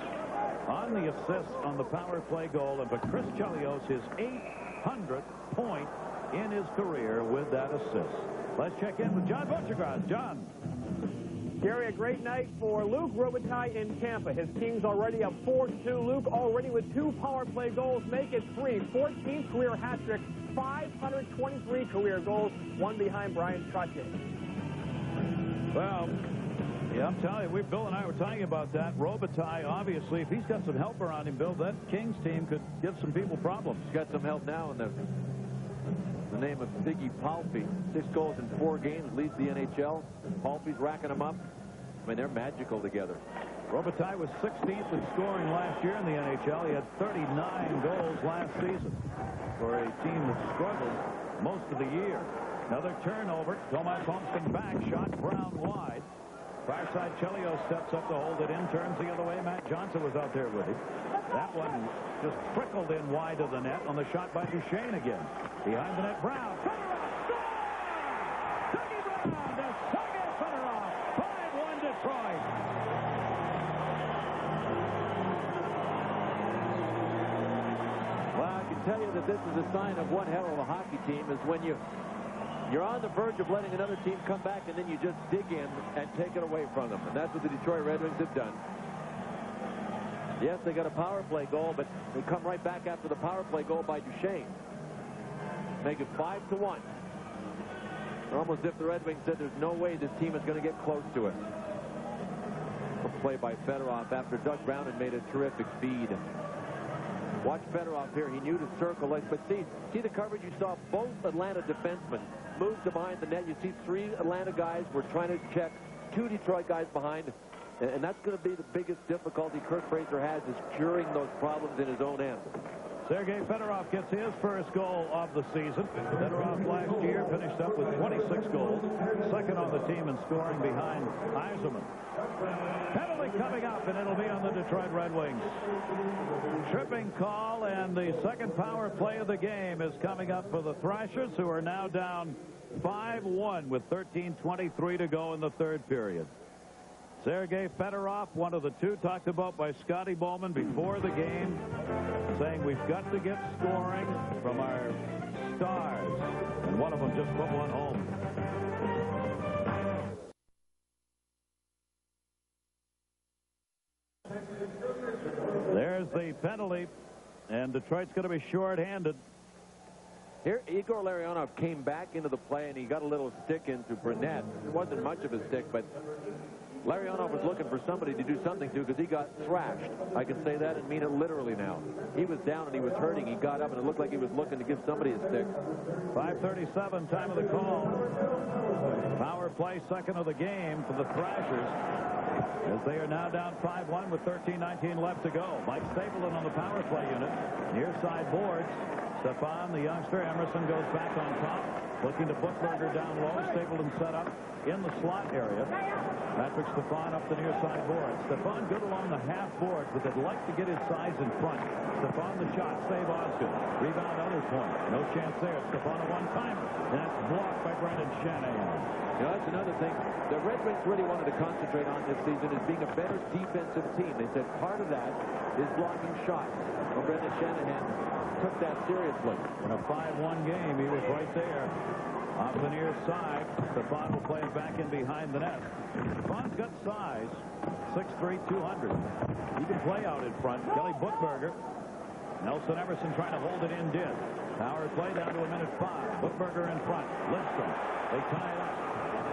on the assists on the power play goal. And for Chris Chelios, his 800th point in his career with that assist. Let's check in with John Buccigross. John. Gary, a great night for Luc Robitaille in Tampa. His team's already up 4-2. Luc already with 2 power play goals. Make it 3. 14th career hat trick. 523 career goals. 1 behind Brian Trottier. Well, yeah, I'm telling you, Bill and I were talking about that. Robitaille, obviously, if he's got some help around him, Bill, that Kings team could give some people problems. He's got some help now in the name of Ziggy Palffy. 6 goals in 4 games, leads the NHL. Palffy's racking them up. I mean, they're magical together. Robitaille was 16th in scoring last year in the NHL. He had 39 goals last season for a team that struggled most of the year. Another turnover. Tomas Holmstrom back. Shot Brown wide. Far side, Chelios steps up to hold it in. Turns the other way. Matt Johnson was out there with him. That one just trickled in wide of the net on the shot by Duchesne again. Behind the net, Brown. Fedorov scores! Dougie Brown to Sergei Fedorov. 5-1 Detroit. Well, I can tell you that this is a sign of one hell of a hockey team is when you're on the verge of letting another team come back and then you just dig in and take it away from them. And that's what the Detroit Red Wings have done. Yes, they got a power play goal, but they come right back after the power play goal by Duchesne. Make it 5-1. Almost if the Red Wings said there's no way this team is going to get close to it. A play by Fedorov after Doug Brown had made a terrific feed. Watch Fedorov here. He knew to circle it, but see the coverage. You saw both Atlanta defensemen move to behind the net. You see 3 Atlanta guys were trying to check 2 Detroit guys behind. And that's going to be the biggest difficulty Curt Fraser has, is curing those problems in his own end. Sergei Fedorov gets his first goal of the season. Fedorov last year finished up with 26 goals. Second on the team in scoring behind Yzerman. Penalty coming up, and it'll be on the Detroit Red Wings. Tripping call, and the second power play of the game is coming up for the Thrashers, who are now down 5-1 with 13:23 to go in the third period. Sergei Fedorov, one of the 2 talked about by Scotty Bowman before the game, saying we've got to get scoring from our stars. And one of them just put one home. There's the penalty, and Detroit's going to be short-handed. Here, Igor Larionov came back into the play, and he got a little stick into Burnett. It wasn't much of a stick, but Larionov was looking for somebody to do something to because he got thrashed. I can say that and mean it literally now. He was down and he was hurting. He got up and it looked like he was looking to give somebody a stick. 5:37, time of the call. Power play, second of the game for the Thrashers, as they are now down 5-1 with 13:19 left to go. Mike Stapleton on the power play unit. Near side boards. Stefan, the youngster. Emerson goes back on top. Looking to Buchberger down low. Stapleton set up in the slot area. Patrick Stefan up the near side board. Stefan good along the half board, but they'd like to get his size in front. Stefan the shot. Save Osgood. Rebound other point. No chance there. Stefan a one-timer. That's blocked by Brendan Shanahan. You know, that's another thing. The Red Wings really wanted to concentrate on this season is being a better defensive team. They said part of that is blocking shots. Well, Brendan Shanahan took that seriously. In a 5-1 game, he was right there. Off the near side, Stefan will play it back in behind the net. Stefan's got size, 6'3", 200. He can play out in front. Kelly Buchberger. Nelson Emerson trying to hold it in, did. Power play down to a minute 5. Buchberger in front. Lindstrom. They tie it up.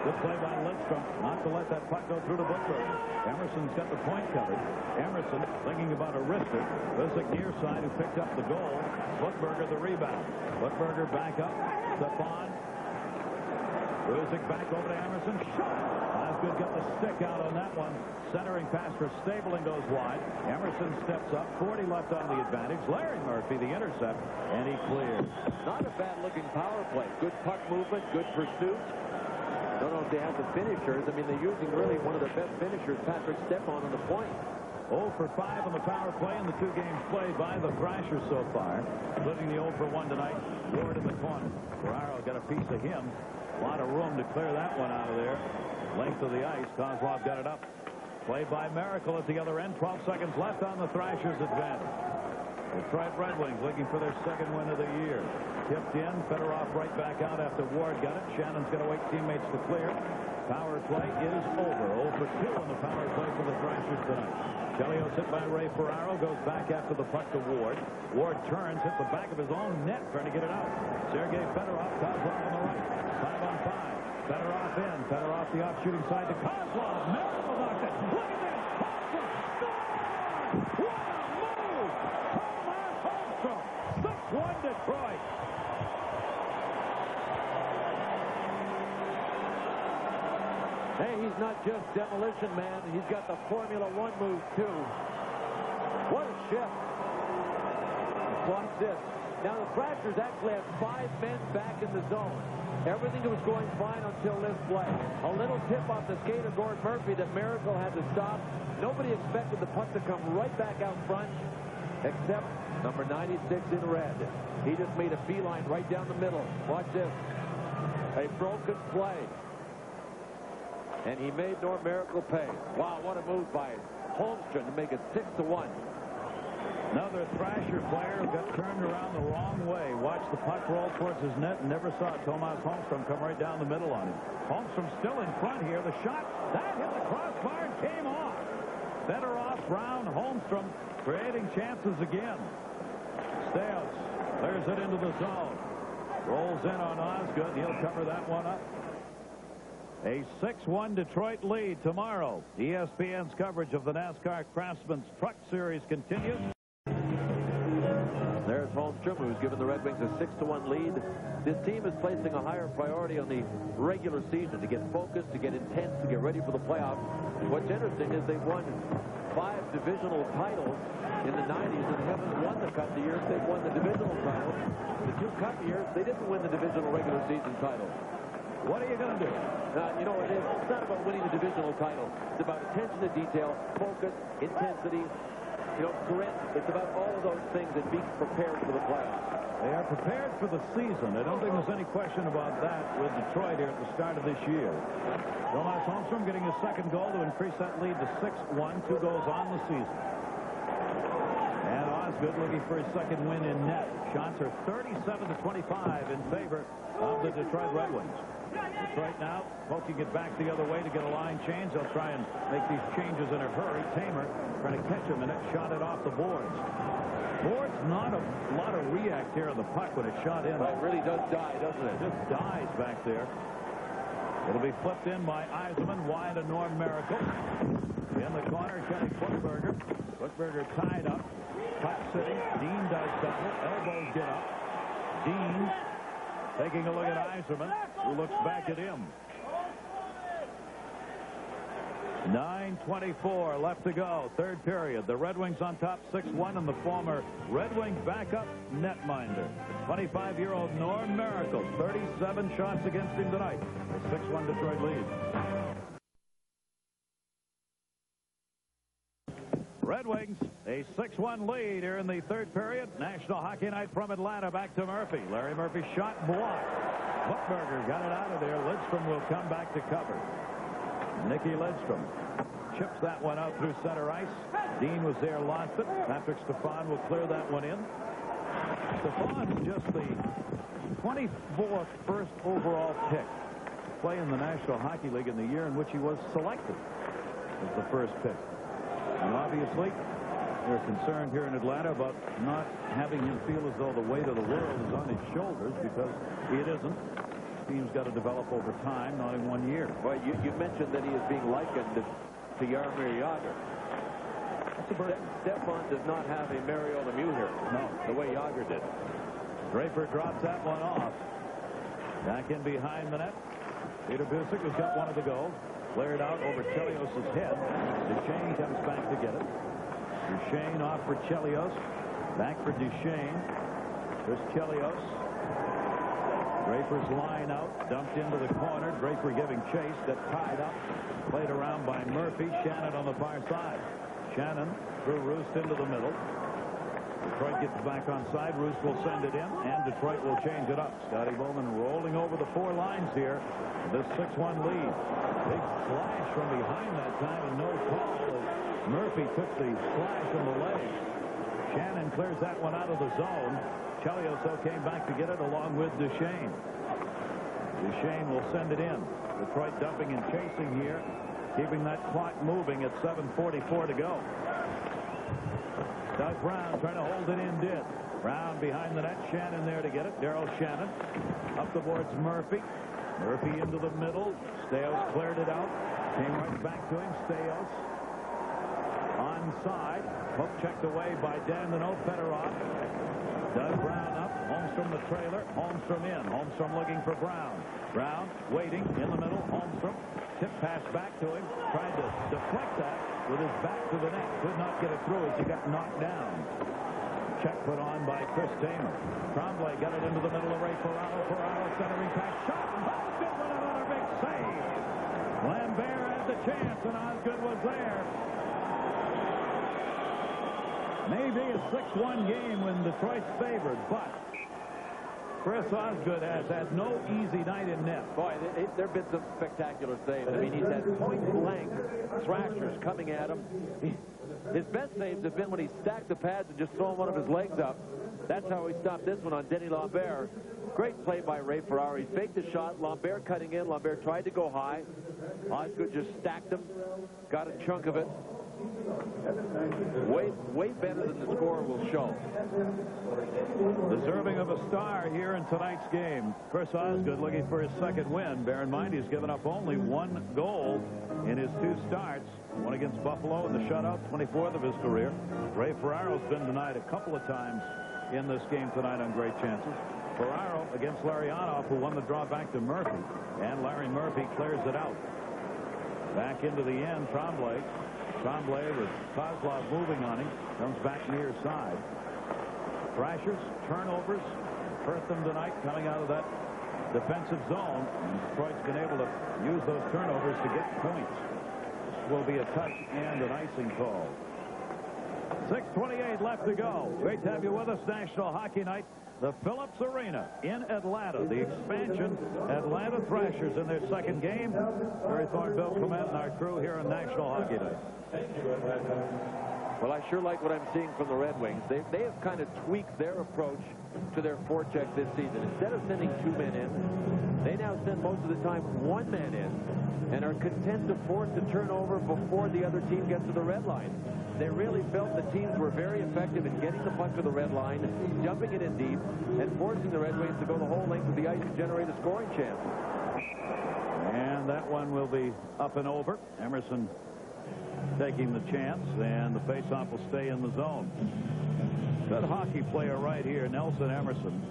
Good play by Lindstrom. Not to let that puck go through to Buchberger. Emerson's got the point covered. Emerson thinking about a wrister. Visick near side who picked up the goal. Buchberger the rebound. Buchberger back up. Stefan. Visick back over to Emerson. Shot. Osgood got the stick out on that one. Centering pass for Stapleton goes wide. Emerson steps up. 40 left on the advantage. Larry Murphy the intercept. And he clears. Not a bad-looking power play. Good puck movement. Good pursuit. Don't know if they have the finishers. I mean, they're using really one of their best finishers, Patrick Stefan, on the point. 0 for 5 on the power play in the 2 games played by the Thrashers so far. Including the 0 for 1 tonight. Ward in the corner. Ferraro got a piece of him. A lot of room to clear that one out of there. Length of the ice. Kozlov got it up. Played by Miracle at the other end. 12 seconds left on the Thrashers' advantage. Detroit Red Wings looking for their second win of the year. Tipped in. Fedorov right back out after Ward got it. Shannon's going to wait teammates to clear. Power play is over. 0 for 2 on the power play for the Thrashers tonight. Chelios hit by Ray Ferraro. Goes back after the puck to Ward. Ward turns. Hit the back of his own net trying to get it out. Sergei Fedorov. Kozlov on the right. 5 on 5. Fedorov in. Fedorov the off shooting side to Kozlov. Miracle knocked it. Look at this. Holmstrom. What a move. Tomas Holmstrom. 6-1 Detroit. Hey, he's not just demolition man. He's got the Formula 1 move, too. What a shift. Watch this. Now, the Thrashers actually have 5 men back in the zone. Everything was going fine until this play. A little tip off the skate of Gord Murphy that Miracle had to stop. Nobody expected the puck to come right back out front, except number 96 in red. He just made a beeline right down the middle. Watch this. A broken play. And he made Norm Miracle pay. Wow, what a move by Holmstrom to make it 6-1. Another Thrasher player who got turned around the wrong way. Watched the puck roll towards his net and never saw Tomas Holmstrom come right down the middle on him. Holmstrom still in front here. The shot, that hit the crossbar and came off. Fedorov, Brown, Holmstrom creating chances again. Stales clears it into the zone. Rolls in on Osgood. He'll cover that one up. A 6-1 Detroit lead tomorrow. ESPN's coverage of the NASCAR Craftsman's Truck Series continues. There's Holmstrom, who's given the Red Wings a 6-1 lead. This team is placing a higher priority on the regular season to get focused, to get intense, to get ready for the playoffs. What's interesting is they've won 5 divisional titles in the 90s and haven't won the Cup years. They've won the divisional titles. The 2 Cup years, they didn't win the divisional regular season title. What are you going to do? You know, it's not about winning the divisional title. It's about attention to detail, focus, intensity, grit. It's about all of those things and being prepared for the playoffs. They are prepared for the season. I don't think there's any question about that with Detroit here at the start of this year. Tomas Holmstrom getting his second goal to increase that lead to 6-1. 2 goals on the season. And Osgood looking for his second win in net. Shots are 37-25 in favor of the Detroit Red Wings. Detroit now poking it back the other way to get a line change. They'll try and make these changes in a hurry. Tamer trying to catch him, and it shot it off the boards. Boards, not a lot of react here on the puck when it's shot in. Well, it really does die, doesn't it? It just dies back there. It'll be flipped in by Yzerman, wide of Norm Miracle. In the corner, Kenny Buchberger. Buchberger tied up. Puck sitting. Dean does double. Elbows get up. Dean taking a look at Yzerman, who looks back at him. 9:24 left to go. Third period. The Red Wings on top 6-1, and the former Red Wing backup netminder, 25-year-old Norm Miracle, 37 shots against him tonight. A 6-1 Detroit lead. Red Wings, a 6-1 lead here in the third period. National Hockey Night from Atlanta, back to Murphy. Larry Murphy shot blocked. Hutberger got it out of there. Lidstrom will come back to cover. Nicky Lidstrom chips that one out through center ice. Dean was there, lost it. Patrick Stefan will clear that one in. Stefan, just the 24th first overall pick to play in the National Hockey League in the year in which he was selected as the first pick. And obviously, they're concerned here in Atlanta about not having him feel as though the weight of the world is on his shoulders, because it isn't. Team's got to develop over time, not in 1 year. Well, you mentioned that he is being likened to Jaromir Jagr. Stefan does not have a Mario Lemieux here. No. The way Jagr did. Draper drops that one off. Back in behind the net. Peter Busick has got one of the goals. Cleared out over Chelios' head. Duchesne comes back to get it. Duchesne off for Chelios. Back for Duchesne. There's Chelios. Draper's line out. Dumped into the corner. Draper giving chase. Got tied up. Played around by Murphy. Shannon on the far side. Shannon threw Roost into the middle. Detroit gets back on side. Roost will send it in, and Detroit will change it up. Scotty Bowman rolling over the four lines here. This 6-1 lead. Big flash from behind that time, and no call as Murphy took the flash on the leg. Shannon clears that one out of the zone. Chelios came back to get it along with Duchesne. Duchesne will send it in. Detroit dumping and chasing here, keeping that clock moving at 7:44 to go. Doug Brown trying to hold it in, did. Brown behind the net. Shannon there to get it. Darryl Shannon up the boards. Murphy. Murphy into the middle. Staios cleared it out. Came right back to him. Staios onside. Hook checked away by Dandenault. Fedorov. Doug Brown up. Holmstrom the trailer. Holmstrom in. Holmstrom looking for Brown. Brown waiting in the middle. Holmstrom. Tip pass back to him. Tried to deflect that with his back to the net. Could not get it through as he got knocked down. Check put on by Chris Tamer. Tremblay got it into the middle of Ray Ferraro. Ferraro centering pass. Shot. Osgood with another big save. Lambert had the chance, and Osgood was there. Maybe a 6-1 game when Detroit's favored, but Chris Osgood has had no easy night in net. Boy, there have been some spectacular saves. I mean, he's had point-blank thrashers coming at him. His best saves have been when he stacked the pads and just thrown one of his legs up. That's how he stopped this one on Denny Lambert. Great play by Ray Ferraro. He faked the shot. Lambert cutting in. Lambert tried to go high. Osgood just stacked him. Got a chunk of it. Way better than the score will show. Deserving of a star here in tonight's game. Chris Osgood looking for his second win. Bear in mind, he's given up only one goal in his two starts. One against Buffalo in the shutout, 24th of his career. Ray Ferraro's been denied a couple of times in this game tonight on great chances. Ferraro against Larionov, who won the draw back to Murphy. And Larry Murphy clears it out. Back into the end, Tremblay. Tremblay with Kozlov moving on him. Comes back near side. Thrashers, turnovers, hurt them tonight coming out of that defensive zone. And Detroit's been able to use those turnovers to get points. This will be a touch and an icing call. 6:28 left to go. Great to have you with us. National Hockey Night. The Phillips Arena in Atlanta. The expansion Atlanta Thrashers in their second game. Barry Thorne, Bill Clement, and our crew here on National Hockey Night. Well, I sure like what I'm seeing from the Red Wings. They have kind of tweaked their approach to their forecheck this season. Instead of sending two men in, they now send most of the time one man in and are content to force a turnover before the other team gets to the red line. They really felt the teams were very effective in getting the puck to the red line, dumping it in deep, and forcing the Red Wings to go the whole length of the ice and generate a scoring chance. And that one will be up and over. Emerson taking the chance, and the faceoff will stay in the zone. Good hockey player right here, Nelson Emerson.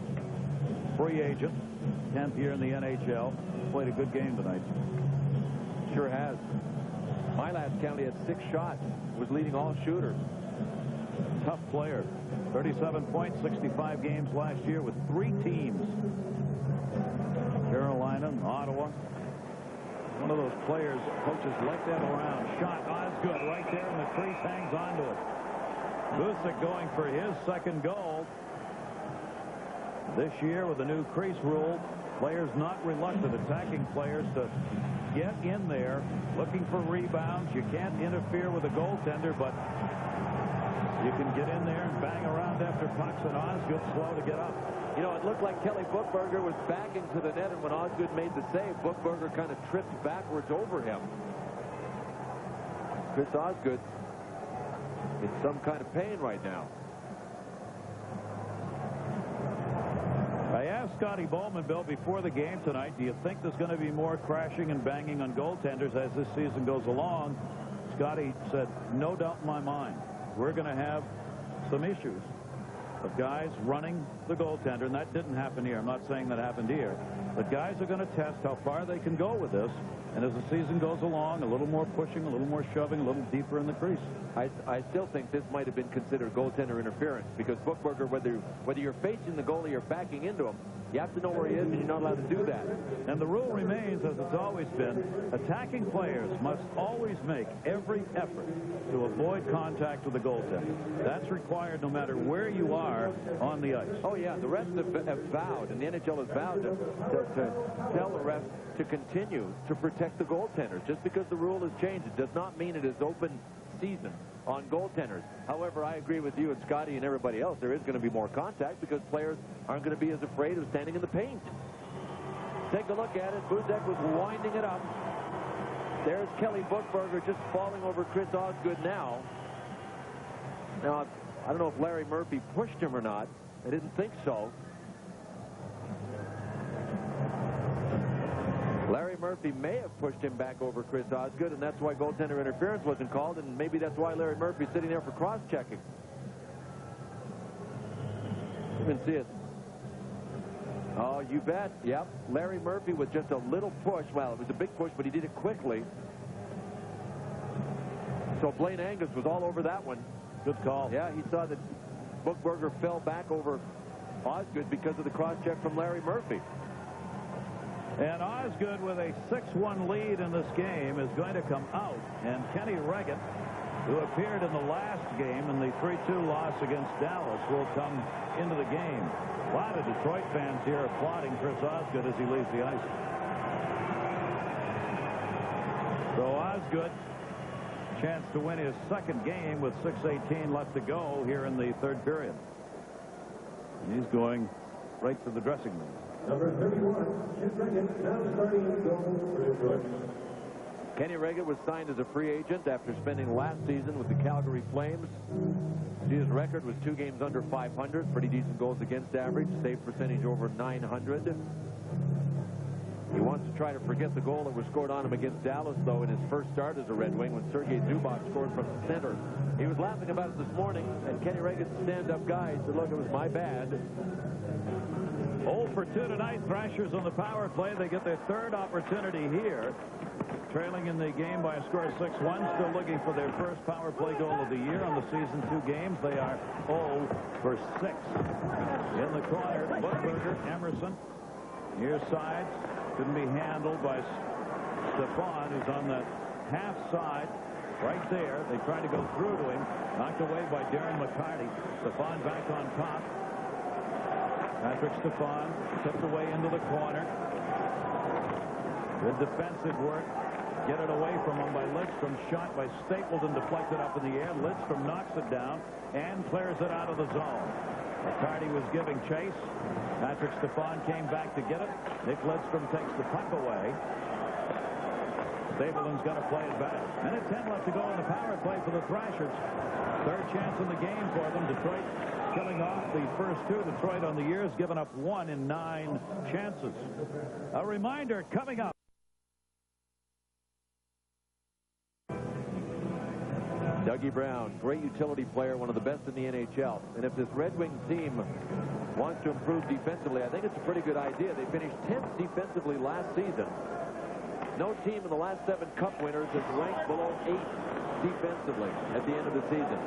Free agent, 10th year in the NHL. Played a good game tonight. Sure has. My last count, he had 6 shots. Was leading all shooters. Tough player. 37 points, 65 games last year with 3 teams. Carolina, Ottawa. One of those players coaches like that around. Shot Osgood right there in the crease, hangs on to it. Busick going for his second goal. This year with the new crease rule, players not reluctant, attacking players to get in there, looking for rebounds. You can't interfere with a goaltender, but you can get in there and bang around after pucks, and Osgood slow to get up. You know, it looked like Kelly Buchberger was backing to the net, and when Osgood made the save, Buchberger kind of tripped backwards over him. Chris Osgood in some kind of pain right now. I asked Scotty Bowman, Bill, before the game tonight, do you think there's going to be more crashing and banging on goaltenders as this season goes along? Scotty said, no doubt in my mind, we're going to have some issues of guys running the goaltender, and that didn't happen here. I'm not saying that happened here. But guys are going to test how far they can go with this, and as the season goes along, a little more pushing, a little more shoving, a little deeper in the crease. I still think this might have been considered goaltender interference, because Buchberger, whether you're facing the goalie or backing into him, you have to know where he is, and you're not allowed to do that. And the rule remains, as it's always been, attacking players must always make every effort to avoid contact with the goaltender. That's required no matter where you are on the ice. Oh, yeah, the refs have vowed, and the NHL has vowed to tell the refs to continue to protect the goaltenders. Just because the rule has changed, it does not mean it is open season on goaltenders. However, I agree with you and Scotty and everybody else. There is going to be more contact because players aren't going to be as afraid of standing in the paint. Take a look at it. Busick was winding it up. There's Kelly Buchberger just falling over Chris Osgood now. Now, I don't know if Larry Murphy pushed him or not. I didn't think so. Larry Murphy may have pushed him back over Chris Osgood, and that's why goaltender interference wasn't called, and maybe that's why Larry Murphy's sitting there for cross-checking. You can see it. Oh, you bet. Yep. Larry Murphy with just a little push. Well, it was a big push, but he did it quickly. So Blaine Angus was all over that one. Good call. Yeah, he saw that Buchberger fell back over Osgood because of the cross-check from Larry Murphy. And Osgood, with a 6-1 lead in this game, is going to come out. And Kenny Reggett, who appeared in the last game in the 3-2 loss against Dallas, will come into the game. A lot of Detroit fans here applauding Chris Osgood as he leaves the ice. So Osgood, chance to win his second game with 6:18 left to go here in the third period. And he's going right to the dressing room. Number 31, Ken Reggett, now starting to go for Detroit. Kenny Reggett was signed as a free agent after spending last season with the Calgary Flames. His record was 2 games under 500, pretty decent goals against average, save percentage over 900. He wants to try to forget the goal that was scored on him against Dallas, though, in his first start as a Red Wing when Sergei Zubov scored from the center. He was laughing about it this morning, and Kenny Reggett's stand-up guy said, look, it was my bad. 0 for 2 tonight. Thrashers on the power play. They get their third opportunity here. Trailing in the game by a score of 6-1. Still looking for their first power play goal of the year on the season 2 games. They are 0 for 6. In the corner, Buchberger, Emerson. Near side. Couldn't be handled by Stefan, who's on the half side. Right there. They try to go through to him. Knocked away by Darren McCarty. Stefan back on top. Patrick Stefan tipped away into the corner. Good defensive work. Get it away from him by Lidstrom. Shot by Stapleton, deflected up in the air. Lidstrom knocks it down and clears it out of the zone. McCarty was giving chase. Patrick Stefan came back to get it. Nick Lidstrom takes the puck away. Stapleton's going to play it back. Minute 10 left to go in the power play for the Thrashers. Third chance in the game for them. Detroit killing off the first 2. Detroit on the year has given up 1 in 9 chances. A reminder coming up. Dougie Brown, great utility player, one of the best in the NHL. And if this Red Wing team wants to improve defensively, I think it's a pretty good idea. They finished 10th defensively last season. No team in the last 7 Cup winners is ranked below 8 defensively at the end of the season.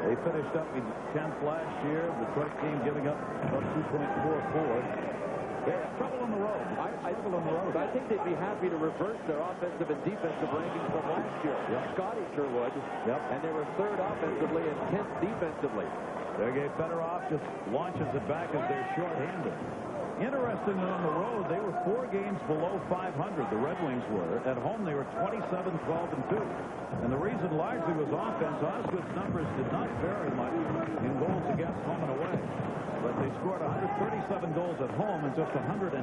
They finished up in 10th last year. The Detroit team giving up about 2.44. They have trouble on the road. I think they'd be happy to reverse their offensive and defensive rankings from last year. Yep. Scotty sure would. Yep. And they were 3rd offensively and 10th defensively. Sergei Fedorov just launches it back as they're short-handed. Interestingly, on the road, they were 4 games below 500. The Red Wings were. At home, they were 27, 12, and 2. And the reason largely was offense. Osgood's numbers did not vary much in goals against home and away. But they scored 137 goals at home and just 108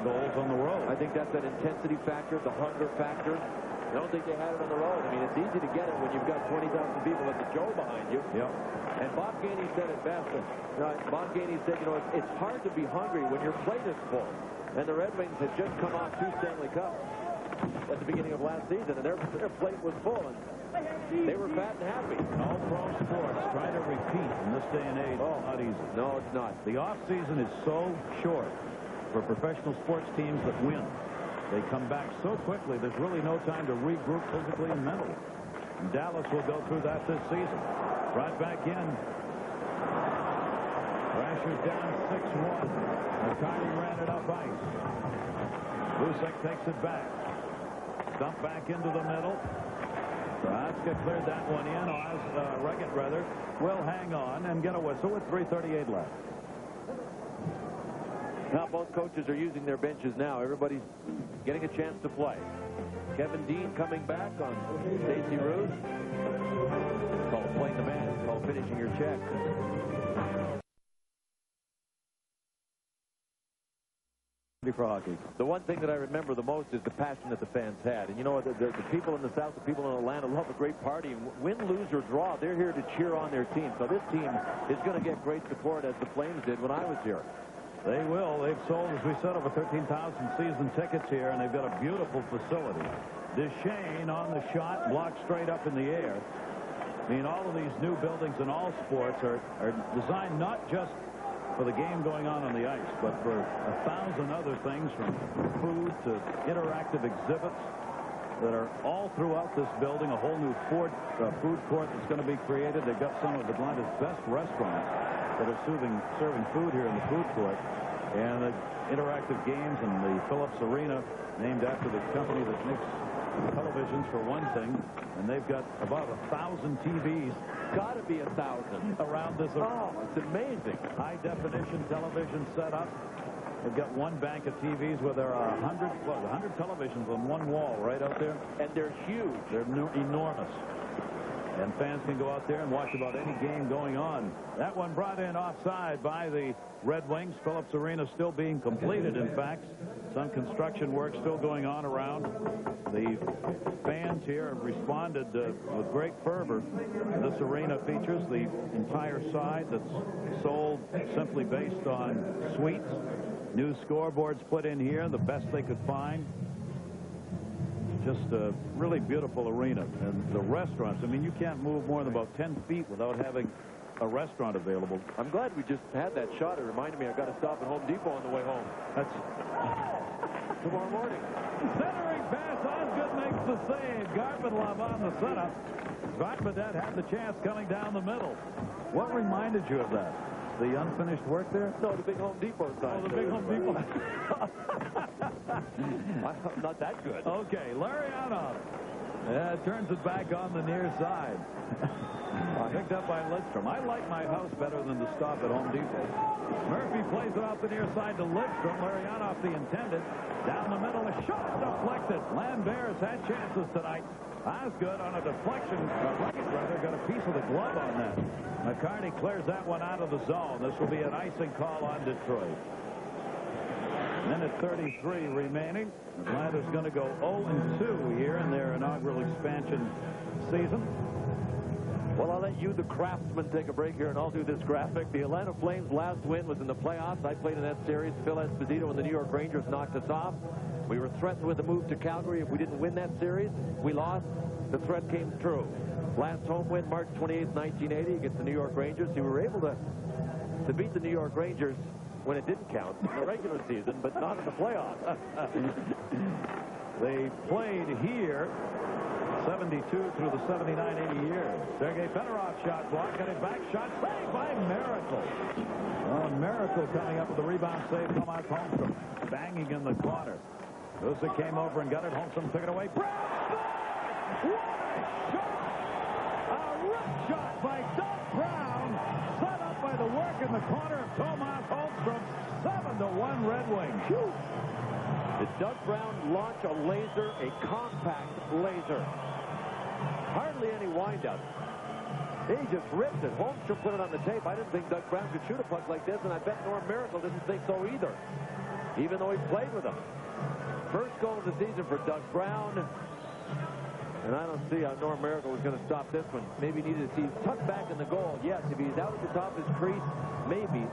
goals on the road. I think that's an intensity factor, the hunger factor. I don't think they had it on the road. I mean, it's easy to get it when you've got 20,000 people at the Joe behind you. Yep. And Bob Gainey said it best. Bob Gainey said, you know, it's hard to be hungry when your plate is full. And the Red Wings had just come off 2 Stanley Cups at the beginning of last season, and their plate was full. And they were fat and happy. All pro sports try to repeat in this day and age. Oh, Not easy. No, it's not. The off-season is so short for professional sports teams that win. They come back so quickly, there's really no time to regroup physically and mentally. And Dallas will go through that this season. Right back in. Thrashers down 6-1. McCarty ran it up ice. Busek takes it back. Dump back into the middle. Prohaska cleared that one in. Reggett, rather, will hang on and get a whistle with 3:38 left. Now both coaches are using their benches now. Everybody's getting a chance to play. Kevin Dean coming back on Stacey Roos. It's called playing the man. It's called finishing your check. For hockey. The one thing that I remember the most is the passion that the fans had. And you know, the people in the South, the people in Atlanta love a great party. And win, lose, or draw, they're here to cheer on their team. So this team is going to get great support, as the Flames did when I was here. They will. They've sold, as we said, over 13,000 season tickets here, and they've got a beautiful facility. Duchesne on the shot, blocked straight up in the air. I mean, all of these new buildings in all sports are designed not just for the game going on the ice, but for 1,000 other things, from food to interactive exhibits that are all throughout this building. A whole new food court that's going to be created. They've got some of Atlanta's best restaurants that are serving food here in the food court. And the interactive games in the Phillips Arena, named after the company that makes televisions, for one thing. And they've got about 1,000 TVs. Got to be 1,000 around this. Oh, it's amazing. High-definition television set up. They've got one bank of TVs where there are 100 televisions on one wall right out there. And they're huge. They're enormous. And fans can go out there and watch about any game going on. That one brought in offside by the Red Wings. Phillips Arena still being completed, in fact. Some construction work still going on around. The fans here have responded with great fervor. This arena features the entire side that's sold simply based on suites. New scoreboards put in here, the best they could find. Just a really beautiful arena. And the restaurants, I mean, you can't move more than about 10 feet without having a restaurant available. I'm glad we just had that shot. It reminded me I got to stop at Home Depot on the way home. That's tomorrow morning. Centering pass. Osgood makes the save. Garpenlov on the setup. Svartbedet had the chance coming down the middle. What reminded you of that? The unfinished work there? No, the big Home Depot sign. Oh, the big Home Depot. I'm not that good. Okay, Larionov turns it back on the near side. Picked up by Lidstrom. I like my house better than to stop at Home Depot. Murphy plays it off the near side to Lidstrom. Larionov, the intended. Down the middle, a shot deflected. Lambert's had chances tonight. Osgood on a deflection. Reggett, rather, got a piece of the glove on that. McCarty clears that one out of the zone. This will be an icing call on Detroit. Minute 33 remaining. Atlanta's going to go 0-2 here in their inaugural expansion season. Well, I'll let you, the craftsman, take a break here, and I'll do this graphic. The Atlanta Flames' last win was in the playoffs. I played in that series. Phil Esposito and the New York Rangers knocked us off. We were threatened with a move to Calgary if we didn't win that series. We lost. The threat came true. Last home win, March 28, 1980, against the New York Rangers. We were able to beat the New York Rangers when it didn't count in the regular season, but not in the playoffs. They played here 72 through the 79-80 years. Sergei Fedorov shot block, got it back, shot saved by Miracle. Miracle coming up with the rebound save. Tomas Holmstrom banging in the corner. Husa came over and got it. Holmstrom took it away. Brown scored! What a shot! A rip shot by Doug Brown, set up by the work in the corner of Tomas Holmstrom. 7-1 Red Wings. Whew. Did Doug Brown launch a laser, a compact laser? Hardly any windup. He just ripped it. Holmstrom put it on the tape. I didn't think Doug Brown could shoot a puck like this, and I bet Norm Miracle didn't think so either, even though he played with him. First goal of the season for Doug Brown. And I don't see how Norm Miracle was going to stop this one. Maybe he needed to see him tucked back in the goal. Yes, if he's out at the top of his crease, maybe.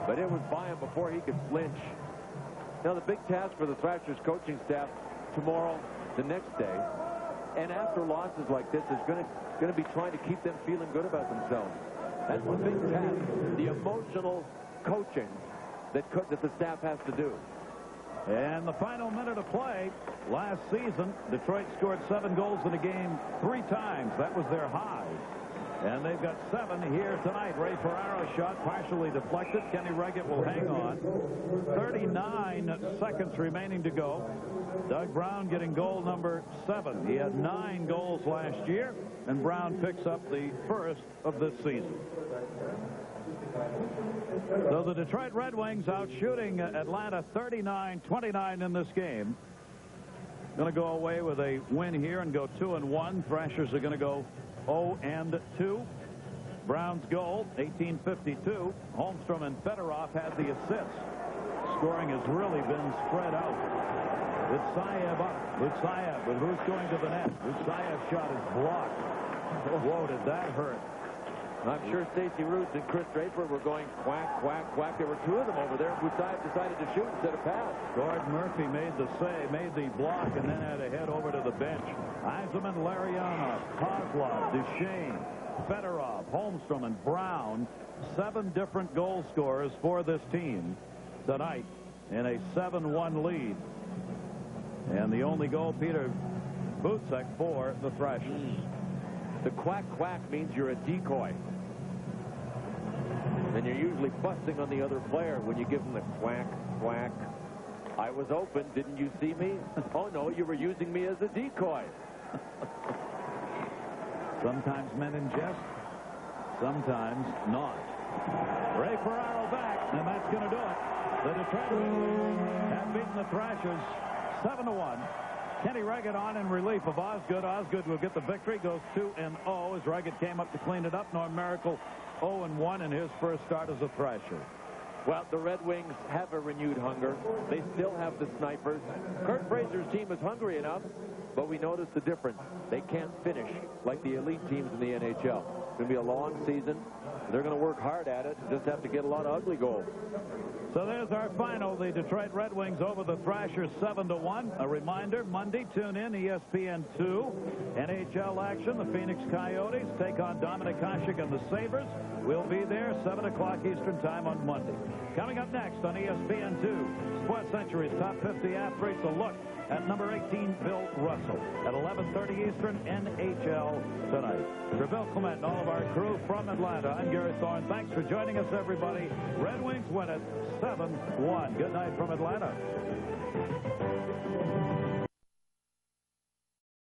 But it was by him before he could flinch. Now, the big task for the Thrashers coaching staff tomorrow, the next day, and after losses like this is going to be trying to keep them feeling good about themselves. That's the big task, the emotional coaching that the staff has to do. And the final minute of play. Last season, Detroit scored 7 goals in a game 3 times. That was their high. And they've got 7 here tonight. Ray Ferraro's shot partially deflected. Kenny Reggett will hang on. 39 seconds remaining to go. Doug Brown getting goal number 7. He had 9 goals last year, and Brown picks up the first of this season. So the Detroit Red Wings out shooting Atlanta 39-29 in this game. Going to go away with a win here and go 2-1. Thrashers are going to go 0-2. Brown's goal, 1852. Holmstrom and Fedorov had the assists. Scoring has really been spread out. Lutsayev up. Lutsayev, but who's going to the net? Lutsayev's shot is blocked. Whoa, did that hurt? I'm sure Stacey Roots and Chris Draper were going quack, quack, quack. There were 2 of them over there. Lutsayev decided to shoot instead of pass. Gord Murphy made the save, made the block, and then had to head over to the bench. Yzerman, Larionov, Kozlov, Duchesne, Fedorov, Holmstrom, and Brown. 7 different goal scorers for this team tonight in a 7-1 lead. And the only goal, Peter Bucek, for the Thrashers. The quack, quack means you're a decoy. And you're usually busting on the other player when you give them the quack, quack. I was open. Didn't you see me? Oh, no, you were using me as a decoy. Sometimes men in jest, sometimes not. Ray Ferraro back, and that's going to do it. The Detroit Red have beaten the Thrashers 7-1. Kenny Reggett on in relief of Osgood. Osgood will get the victory. Goes 2-0 as Reggett came up to clean it up. Norm Miracle 0-1 in his first start as a Thrasher. Well, the Red Wings have a renewed hunger. They still have the snipers. Kurt Fraser's team is hungry enough, but we notice the difference. They can't finish like the elite teams in the NHL. It's going to be a long season. They're going to work hard at it. Just have to get a lot of ugly goals. So there's our final. The Detroit Red Wings over the Thrashers 7-1. A reminder, Monday, tune in ESPN2. NHL action. The Phoenix Coyotes take on Dominic Hasek and the Sabres. We'll be there 7 o'clock Eastern time on Monday. Coming up next on ESPN2, Sports Century's Top 50 Athletes, a look at number 18, Bill Russell. At 11:30 Eastern, NHL tonight. For Bill Clement and all of our crew from Atlanta, I'm Gary Thorne. Thanks for joining us, everybody. Red Wings win it 7-1. Good night from Atlanta.